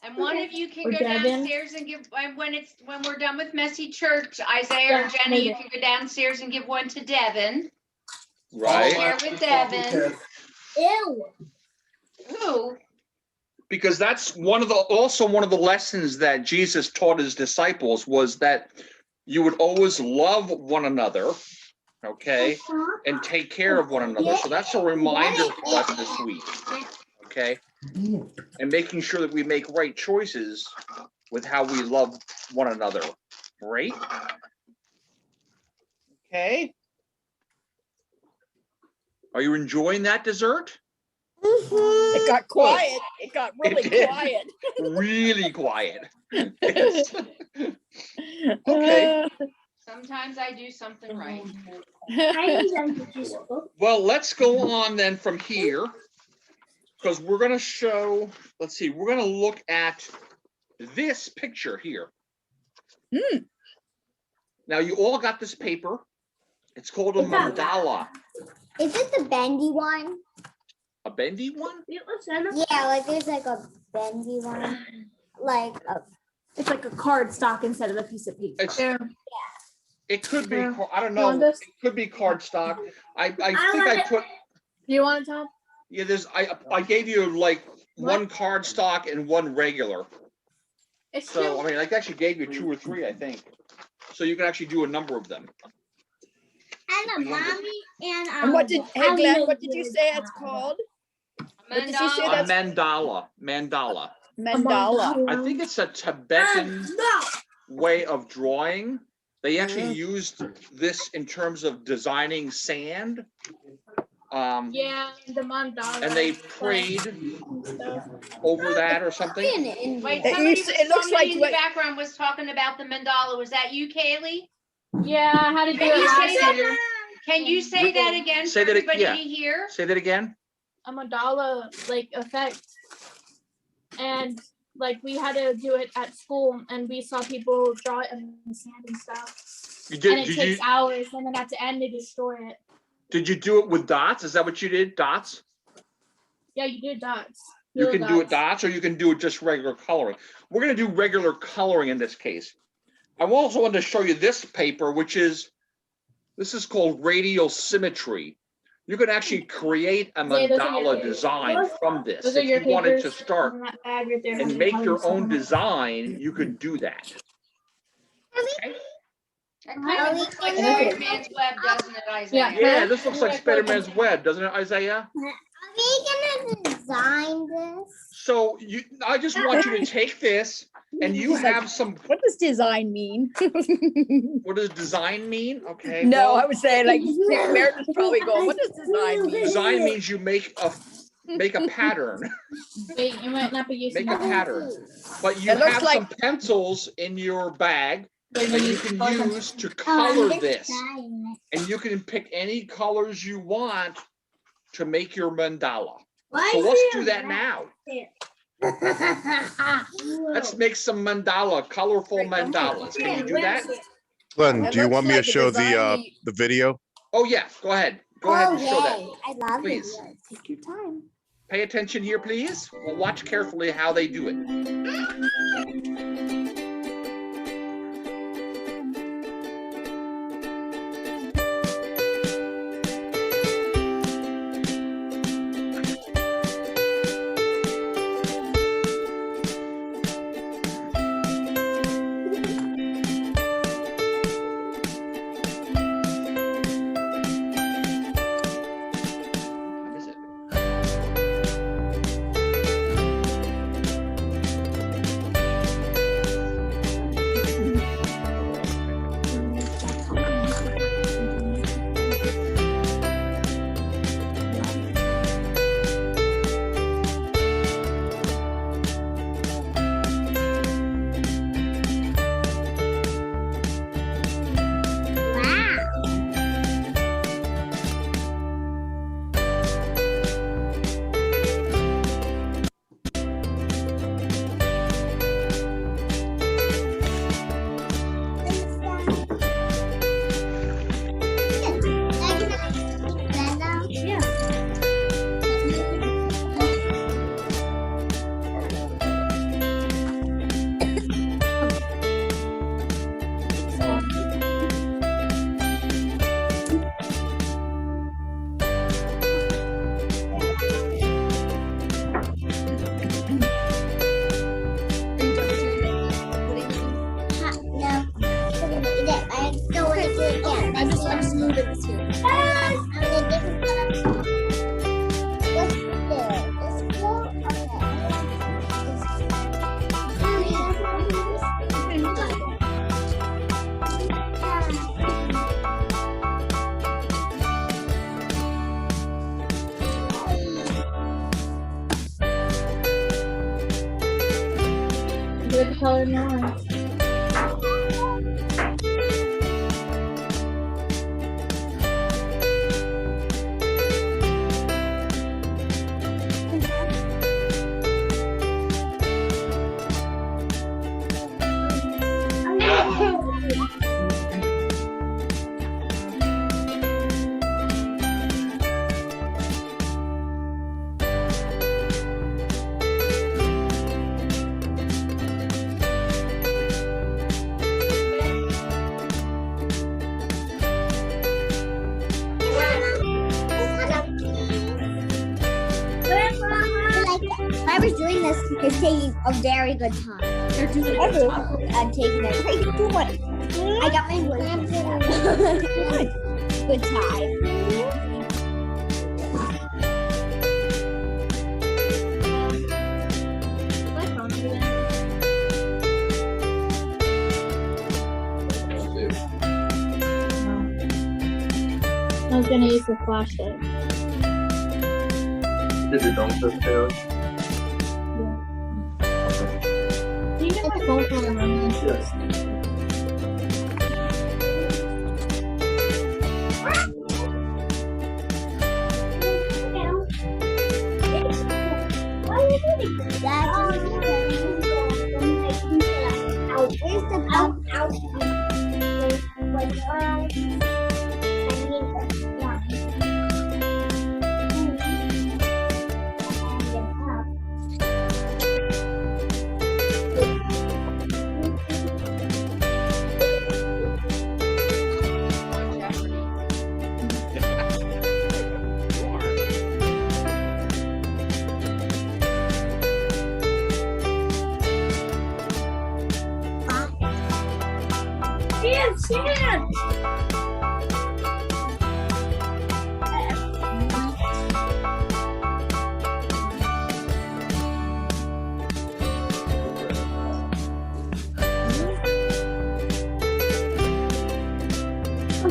And one of you can Or go Devin. downstairs and give, when we're done with Messy Church, Isaiah or Jenny, you can go downstairs and give one to Devin. Right? Share with Devin. Ew. Ooh, Because that's one of the lessons that Jesus taught his disciples was that you would always love one another, okay, and take care of one another. So that's a reminder for us this week, okay, and making sure that we make right choices with how we love one another, right? Okay. Are you enjoying that dessert? It got quiet. It got really It did. quiet. Really quiet. Yes. Okay. sometimes I do something right. Well, let's go on then from here, because we're going to show, let's see, we're going to look at this picture here. Now, you all got this paper. It's called a mandala. Is it the bendy one? A bendy one? Yeah, like there's like a bendy one. Like a It's like a card stock instead of a piece of paper. It's, it could be, Yeah. I don't You want know, it this? could be cardstock. I think I put, Do you want it, Tom? yeah, I gave you like one cardstock and one regular. It's So, I mean, I actually gave you 2 or 3, I think. So you can actually do a number of them. and a mommy and And what did, hey Glenn, what did you say it's called? What did you say A that's mandala. mandala? I think it's a Tibetan way of drawing. They actually used this in terms of designing sand. Yeah, the mandala. And they prayed over that or something. Wait, It somebody, used- it looks somebody like in the what- background was talking about the mandala. Was that you, Kaylee? Yeah, I had to do Can it you last say that? year. Can you say that again for Say that, everybody yeah. to hear? Say that again. A mandala like effect, and like we had to do it at school, and we saw people draw it in the sand and stuff. You And did. it Did takes you hours, and then at the end they destroy it. did you do it with dots? Is that what you did? Dots? Yeah, you do dots. You Little can do it dots, or you can do it just regular coloring. We're gonna do regular coloring in this case. I also want to show you this paper, which is, this is called radial symmetry. You can actually create a Yeah, those are your mandala papers. design from this. Those are If your you wanted to papers start in that bag right there. and make your own design, you could do that. Okay? That kind of looks like Spider-Man's web, doesn't it, Isaiah? Yeah, this looks like Spider-Man's web, doesn't it, Isaiah? Are we gonna design this? So I just want you to take this and you He's like, have some, What does design mean? what does design mean? Okay. No, well, I would say like Meredith's probably going, what does design mean? design means you make a pattern, Wait, you might not be using make a that. pattern. But you It looks have like- some pencils in your bag Wait, that you you need can color use to color this. Design. And you can pick any colors you want to make your mandala. Why So is let's there do that a now. rat? Let's make some mandala, colorful mandalas. Can you do that? Glenn, It do you looks want me to like a show design the video? Oh, yeah, go ahead. Go ahead and show that. yay. I love Please. videos. Take your time. Pay attention here, please. We'll watch carefully how they do it. What is it? color now. I was doing this, it's taking a very good time. I'm taking a very good one. I got my work. Good time. I was gonna use the flashlight. Did your dome touch down? Do you get my phone camera? Yes.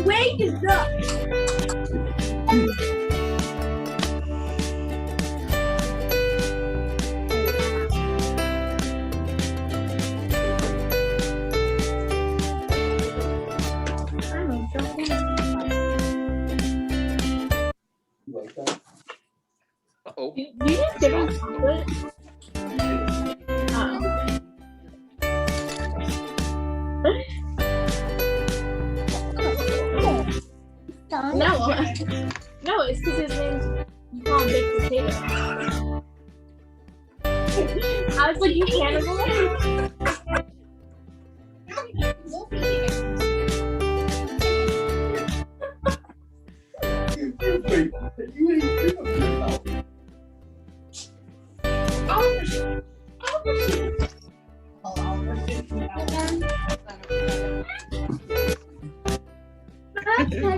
Wake is up. Uh-oh. Do you just give him chocolate? No, it's because his name's you call him Baked Potato. I was like, you cannibal?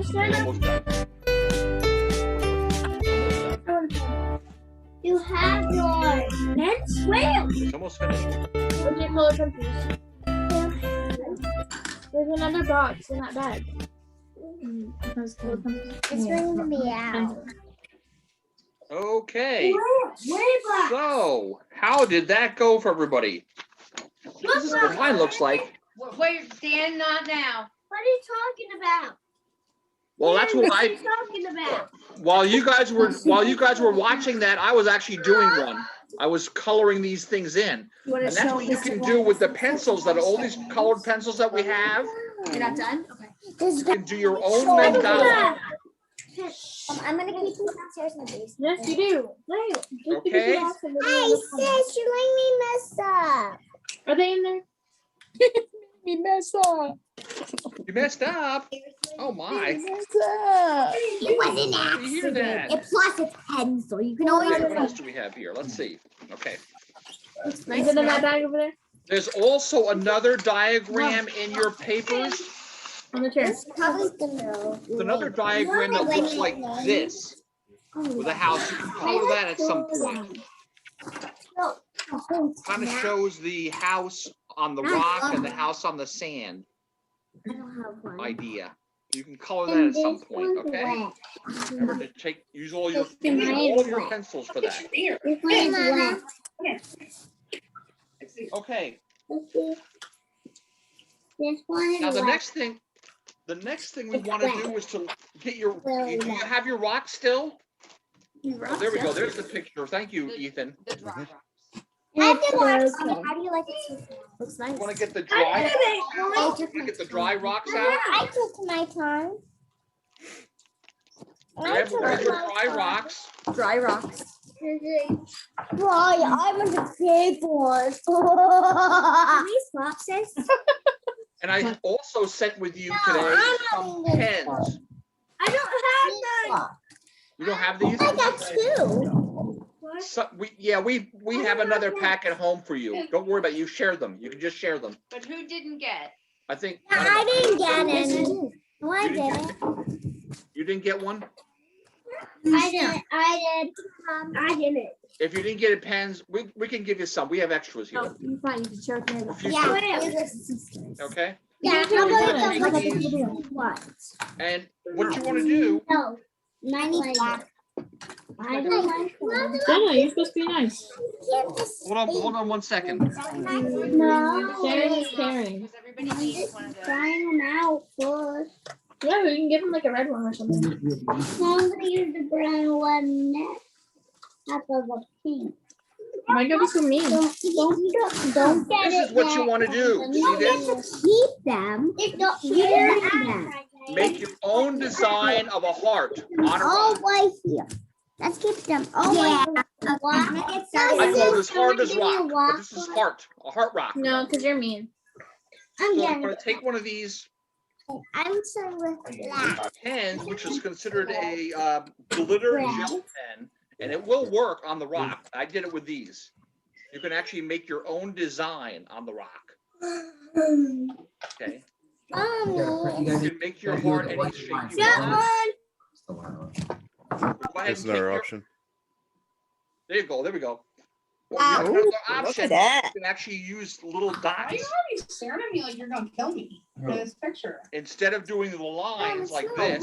Almost done. You have your pencil. It's almost finished. What's your color pencils? There's another box in that bag. It's going to be out. Okay. So, how did that go for everybody? This is what mine looks like. Wait, Dan, not now. What are you talking about? Well, that's what What are I. you talking about? While you guys were watching that, I was actually doing one. I was coloring these things in, You want and to that's show what you can do with the pencils that all these colored pencils that we have. You're not done? Okay. You can do your own mandala. I'm going to keep these downstairs in the basement. Yes, you do. Okay. Hey, sis, you're letting me mess up. Are they in there? You messed up. Oh my. It was an You hear accident. that? And plus, it's pencil. You can always. Okay, what else do we have here? Let's see. Okay. Is it in that bag over there? There's also another diagram in your papers. On the chair. It's probably the middle. There's another diagram that looks like this with a house. You can color that at some point. Kind of shows the house on the rock and the house on the sand I don't have one. idea. You can color that at some point, okay? Remember to use all your pencils for that. This one is wet. Okay, Let's see. This one Now is the white. next thing we want to do is to get your. Do you have your rocks still? Oh, there we go. There's the picture. Thank you, Ethan. The dry rocks. I have the rocks Okay. on it. How do you like it? Looks You nice. want to get the I dry? did it. You want to get the dry rocks out? I took my time. Grab your dry rocks. Dry rocks. Boy, I'm in the big one. These boxes. And I also sent with you No, today I'm some having this pens. I don't have You don't have these? I got two. So, we have another pack at home for you. Don't worry about it. You share them. You can just share them. But who didn't get? I think. I didn't get any. No, I You didn't didn't. You didn't get one? I did. I didn't. If you didn't get it pens, we can give you some. We have extras here. No, you're fine. You can share it with me. Yeah, these are sisters. Okay? Yeah, So how you about wanna the take these, what? and what you want to do, No. Mine is black. I don't like them. Jenna, you're supposed to be nice. hold on 1 second. No. Sharing is caring. Because everybody needs one of those. Trying them out first. Yeah, we can give him like a red one or something. I'm gonna use the brown one next. Half of a pink. Might go be so mean. Don't get This it is what you yet. want to do. You See don't this? get to keep them. Don't share them. Make your own design of a heart on a All rock. right here. Let's keep them. Oh yeah. I call this hard as rock, but this is a heart rock. No, because you're mean. I'm So I'm getting. going to take one of these I'm sorry with black. pens, which is considered a glitter gel pen, and it will work on the rock. I did it with these. You can actually make your own design on the rock. Okay. Mommy. You can make your heart any shape you Got want. one. Go ahead and That's take another your- option. There you go. There we go. Well, Wow. you have another Look option. at that. You can actually use little dots. Staring at me like you're gonna kill me in this picture. Instead of doing the lines like this,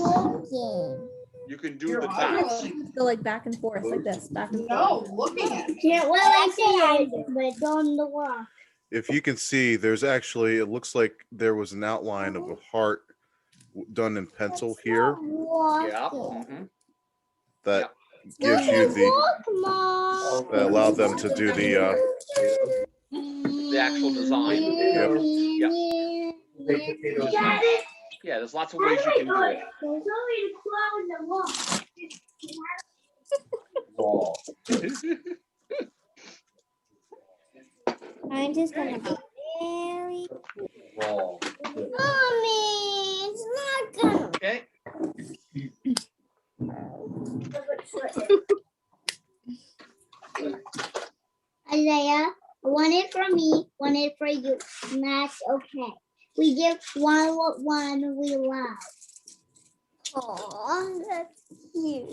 you can do Your the eye dots. will- Go like back and forth like this, back and No, forth. looking at me. Yeah, well, I said, but on the wall. If you can see, there's actually, it looks like there was an outline of a heart done in pencil here Yeah. mhm. that gives you Mom. that allowed them to do the, The actual design. Got it? Yeah, there's lots of ways you can do it. There's only a claw in the wall. I'm just gonna be very. Mommy, it's not gonna. Okay. Isaiah, one is for me, one is for you. And that's okay. We give one what one we love. Oh, that's cute.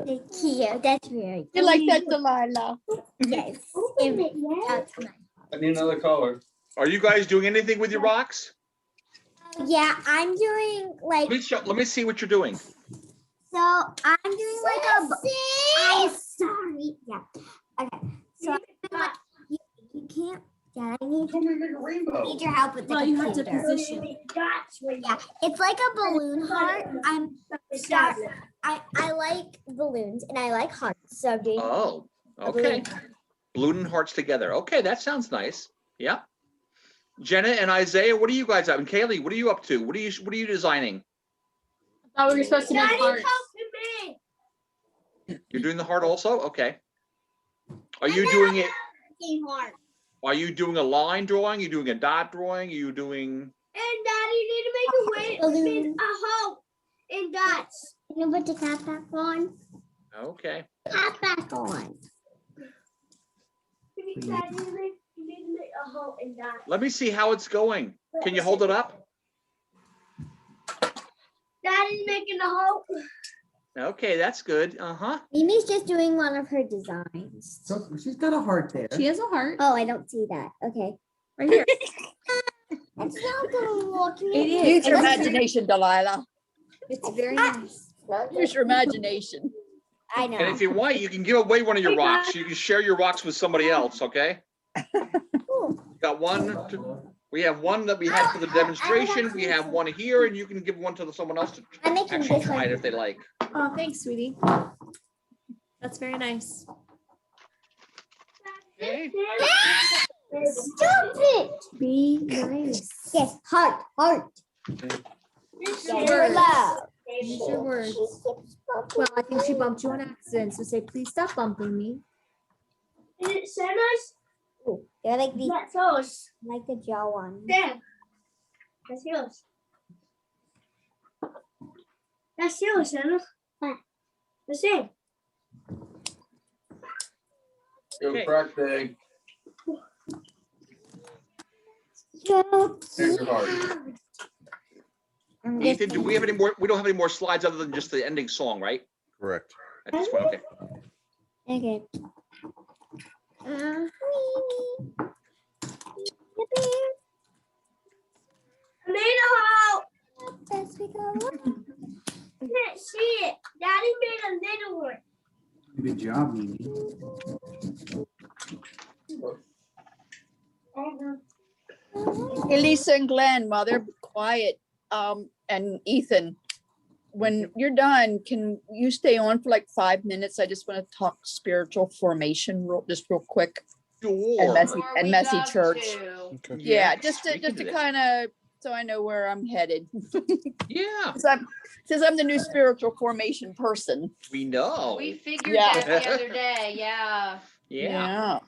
Thank you. That's very You like that, Delilah? Yes. Open it, yes. That's nice. I need another color. Are you guys doing anything with your rocks? Yeah, I'm doing like Let me see what you're doing. so. I'm doing like a. I'm sorry. Yeah. Okay. So I'm doing like, you can't. Yeah, I need need your help with the Well, you have to computer. position. Yeah, it's like a balloon heart. I like balloons and I like hearts. So I'm doing. Oh, okay. Balloon and hearts together. Okay, that sounds nice. Yeah. Jenna and Isaiah, what are you guys up? And Kaylee, what are you up to? What are you designing? I thought we were supposed to make hearts. You're doing the heart also? Okay. Are you doing it? Heart. Are you doing a line drawing? You doing a dot drawing? You doing? And Daddy, you need to make a way, a heart in dots. Can you put the cap back on? Okay. Cap back on. You need to make a heart in dots. Let me see how it's going. Can you hold it up? Daddy's making a heart. Okay, that's good. Uh-huh. Mimi's just doing one of her designs. So she's got a heart there. She has a heart Oh, I don't see that. Okay. right here. It's not gonna work. It is. Use your imagination, Delilah. It's very nice. Use your imagination. I And know. if you want, you can give away one of your rocks. You can share your rocks with somebody else, okay? Got one. We have one that we had for the demonstration. We have one here, and you can give one to someone else to I'm making actually this try one. it if they like. Oh, thanks, sweetie. That's very nice. Okay. Stop it. Be nice. Yes, heart. Use Use your words. Well, I think she bumped you on accident, so say, please stop bumping me. Is it Santa's? They're like the That's yours. like the jaw one. There. That's yours. That's yours, Santa. That's it. Go crack day. Go. Here's your heart. Ethan, do we have any more? We don't have any more slides other than just the ending song, right? Correct. At this point, okay. Okay. I made a hole. Best we go. I can't see it. Daddy made a little one. Good job, Mimi. Hey, Lisa and Glenn, while they're quiet, and Ethan, when you're done, can you stay on for like 5 minutes? I just want to talk spiritual formation just real quick. Sure. And messy, Or and we'd messy love church. to. Okay. Yeah, Yes, just we to can do that. kind of, so I know where I'm headed. Yeah, Since I'm the new spiritual formation person. we know. We figured Yeah. that the other day, yeah. Yeah.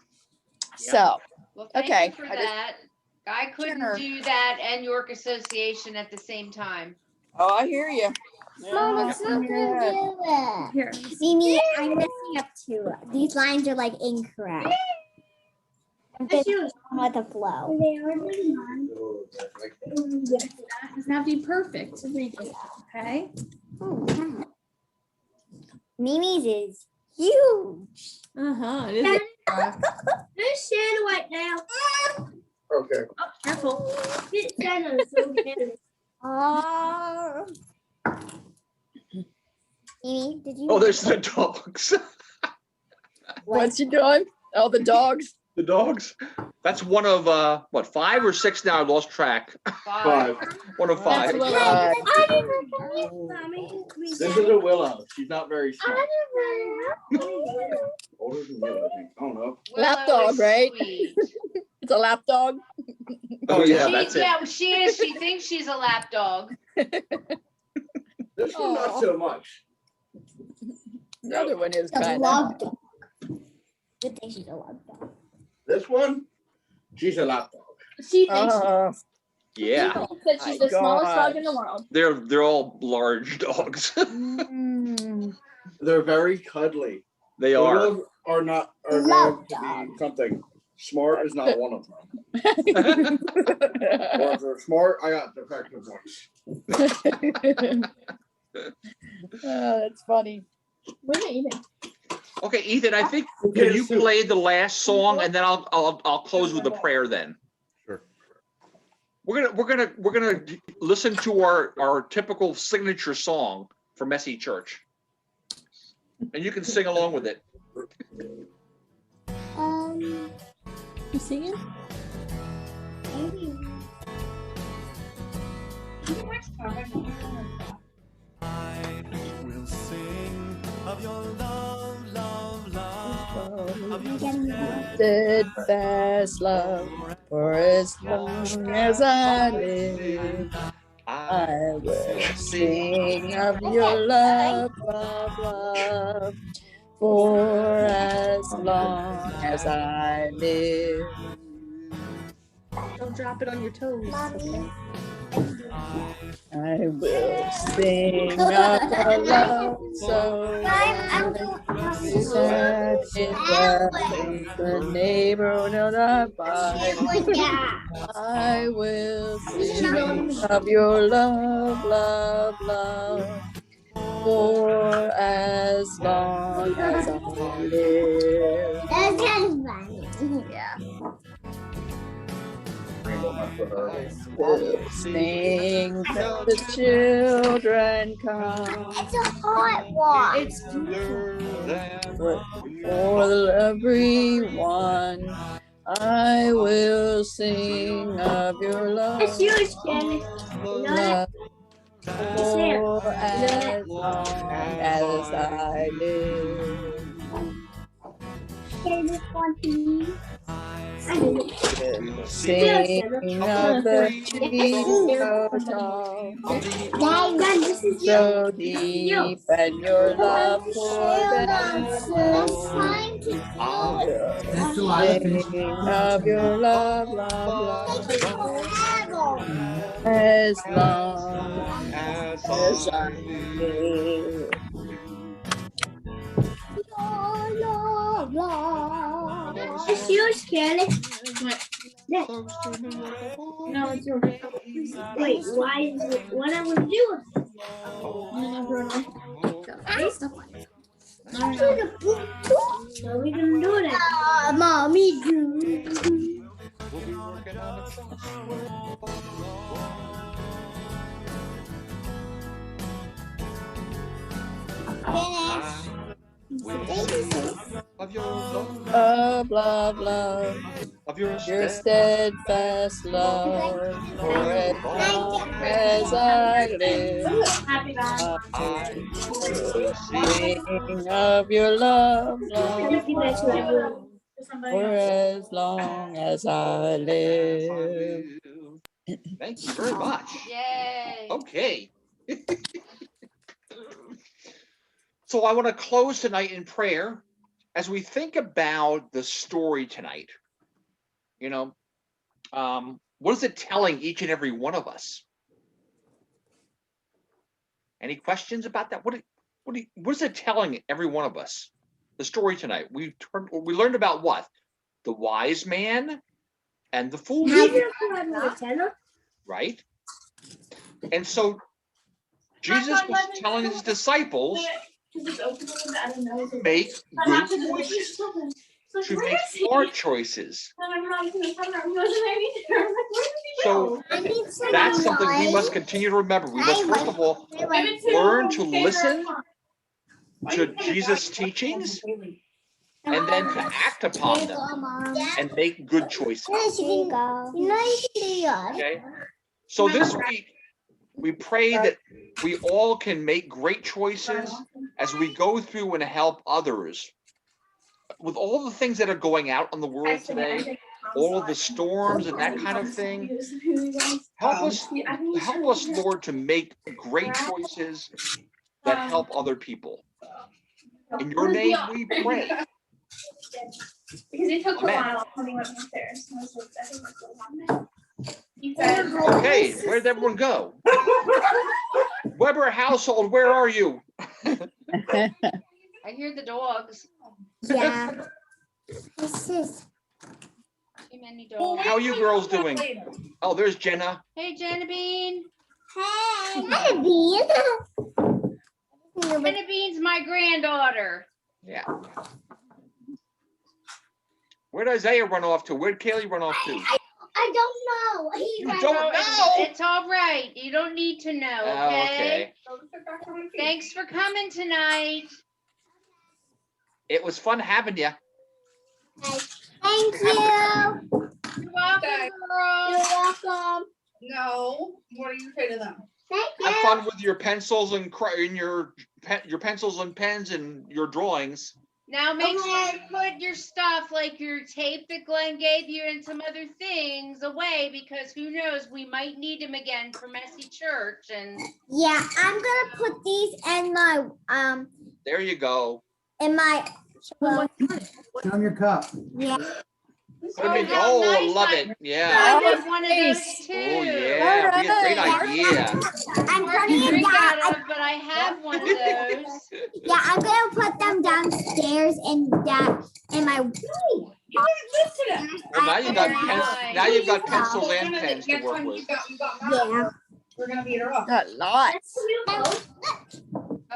So, Well, thank Okay, you for I just- that. I couldn't Sure. do that and York Association at the same time. oh, I hear you. Mom, it's not gonna do it. Here. Mimi, I'm messing up too. These lines are like incorrect. I'm That's just yours. with the flow. They are really mine. It doesn't have to be perfect. Okay. Oh, Mimi's is huge. Uh-huh. It is. There's Santa right now. Okay. Oh, careful. Get Santa so good. Oh. Mimi, did you? Oh, there's the dogs. What's he doing? Oh, the dogs. The dogs. That's one of what, 5 or 6 now? I lost track. Five. One of That's 5. a little- I didn't forget, Mommy. This is a Willow. She's not very smart. I didn't Older than Willow, I think. I don't know. Lap Willow dog, is right? sweet. It's a lap dog. Oh yeah, She- that's it. Yeah, she is. She thinks she's a lap dog. This one, not Aw. so much. The other one is A kind of. love dog. Good thing she's a love dog. This one, she's a lap dog. She thinks Yeah, that she's the smallest dog in the world. they're all large dogs. They're very cuddly. They are. Willows are not are Love known to dog. be something. Smart is not one of them. Or if they're smart, I got defective ones. Oh, that's funny. What are you eating? Okay, Ethan, I think Okay, can you so- play the last song and then I'll close with a prayer then. Sure. We're gonna listen to our typical signature song for Messy Church. And you can sing along with it. You singing? I will sing of your love, love, love, of your Steadfast love for as long as I live. I will sing of your love, love, love for as long as I live. Don't drop it on your toes. Mommy. I will sing of your love so I'm that it was the neighborhood of I will sing of your love, love, love for as long as I live. That's kind of funny. Yeah. Rainbow Sing till the children come It's a hot one. It's beautiful. for everyone. I will sing of your love. It's yours, Jenny. Love for as long as I live. Okay, this one to me. I did it. Sing of the sweet song, Dad, this is so deep, and your love for them. time to That's Delilah finished. Sing of your love, love, love, as long as I live. It's yours, Kelly. No, it's yours. Wait, why is it? What I want to do with it? So we can do that. Mommy, do. Of your love, Of love, love, of your your steadfast love, for as long as I live. Sing of your love, love, for as long as I live. Thank you very much. Yay. Okay. So I want to close tonight in prayer as we think about the story tonight. You know, what is it telling each and every one of us? Any questions about that? What is it telling every one of us? The story tonight. We learned about what? The wise man and the foolish man, right? And so Jesus was telling his disciples to make good choices, to make smart choices. So that's something we must continue to remember. We must first of all learn to listen to Jesus' teachings and then to act upon them and make good choices. Okay? So this week, we pray that we all can make great choices as we go through and help others. With all the things that are going out in the world today, all of the storms and that kind of thing, help us, Lord, to make great choices that help other people. In your name we pray. Because it took a Amen. while when he went upstairs. Okay, where did everyone go? Weber household, where are you? I hear the dogs. Yeah. This is. Too many dogs. How are you girls doing? Oh, there's Jenna. Hey, Jenna Bean. Hey, Bean. Jenna Bean's my granddaughter. Yeah. Where'd Isaiah run off to? Where'd Kaylee run off to? I don't know. You don't know? It's all right. You don't need to know, Oh, okay? okay. Thanks for coming tonight. It was fun having you. Thank you. You're welcome, girl. You're welcome. No, what do you say to them? Thank Have you. fun with your pencils and your pencils and pens and your drawings. Now make sure you put your stuff, like your tape that Glenn gave you and some other things, away, because who knows, we might need them again for Messy Church. And Yeah, I'm gonna put these in my There you go. in my. Show them your cup. Yeah. Put 'em in- how oh, nice. love it. I Yeah. did one of those too. Oh, yeah. We had a great idea. I'm Hard putting to it drink down. out of, but I have one of those. Yeah, I'm gonna put them downstairs in my. Well, now you got now you've got pencils and pens to work with. Yeah. We're gonna beat her up. Got lots.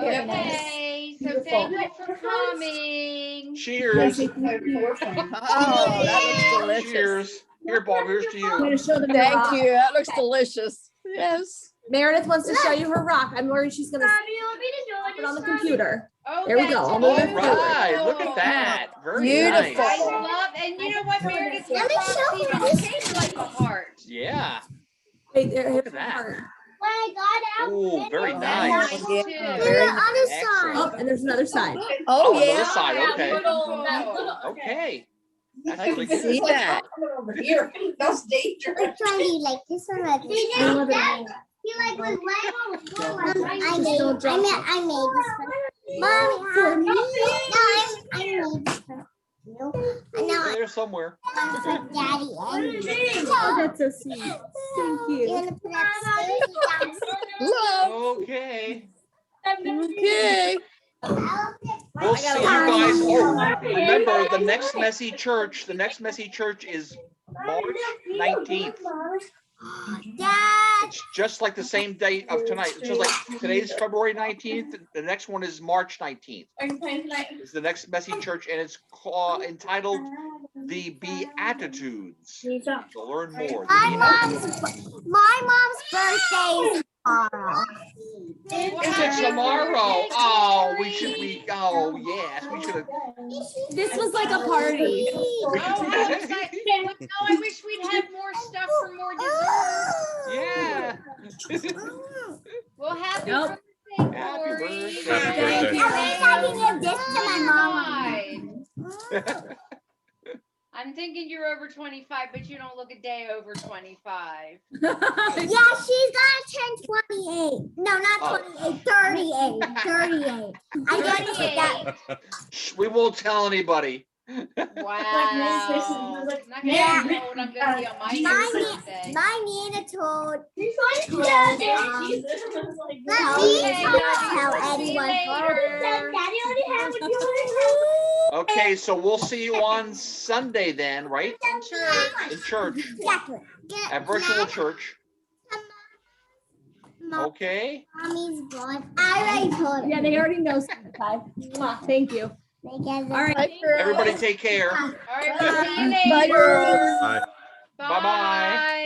Okay, so thank you for coming. Cheers. Oh, that looks delicious. Cheers. Here, Bob, here's to you. Thank you. That looks delicious. Yes. Meredith wants to show you her rock. I'm worried she's gonna put it on the computer. Oh, There we go. that's I'll move All it forward. right, look at that. Very Beautiful. I nice. love, and you know what, Meredith, your Let me show frosty you don't this. taste like a heart. Yeah. Wait, there, Look here's at that. her. When I got out. Oh, very That's nice. mine Yeah, too. Then very the other Excellent. Oh, and there's another side. Oh, another yeah. side, okay. Beautiful. Okay. That's I really can good. see that. That's dangerous. Which one do you like? This one or this I one? love it. You like with I made this one. Mom, For me? I made this one. No, I There somewhere. want to put Daddy in. Oh, that's so sweet. Thank You you. want to put upstairs Love. Okay. Okay. We'll see you guys. Oh, remember the next messy church. The next messy church is March 19th. Dad. It's just like the same date of tonight. It's just like today's February 19th. The next one is March 19th. It's the next messy church, and it's entitled The Beatitudes. So learn more. My mom's birthday is tomorrow. Is it tomorrow? Oh, oh, yes, we should have. This was like a party. Oh, I was like, no, I wish we'd had more stuff for more dessert. Yeah. Well, happy Nope. birthday, Happy Corey. birthday. Happy birthday. At least I can give this to my mom. I'm thinking you're over 25, but you don't look a day over 25. Yeah, she's gonna turn 28. No, not 28, 38. 38. I gotta get that. Shh, we won't tell anybody. Wow. I'm not gonna Yeah. know what I'm gonna be on my My birthday. Nina told. Okay, Tell see you anyone. later. Okay, so we'll see you on Sunday then, right? Church. In church, Exactly. at virtual church. Mom, Okay. Mommy's gone. I already told her. Yeah, they already know. Thank you. They get All right. Bye, girls. Everybody take care. All right, we'll see you Bye, later. girls. Bye. Bye-bye.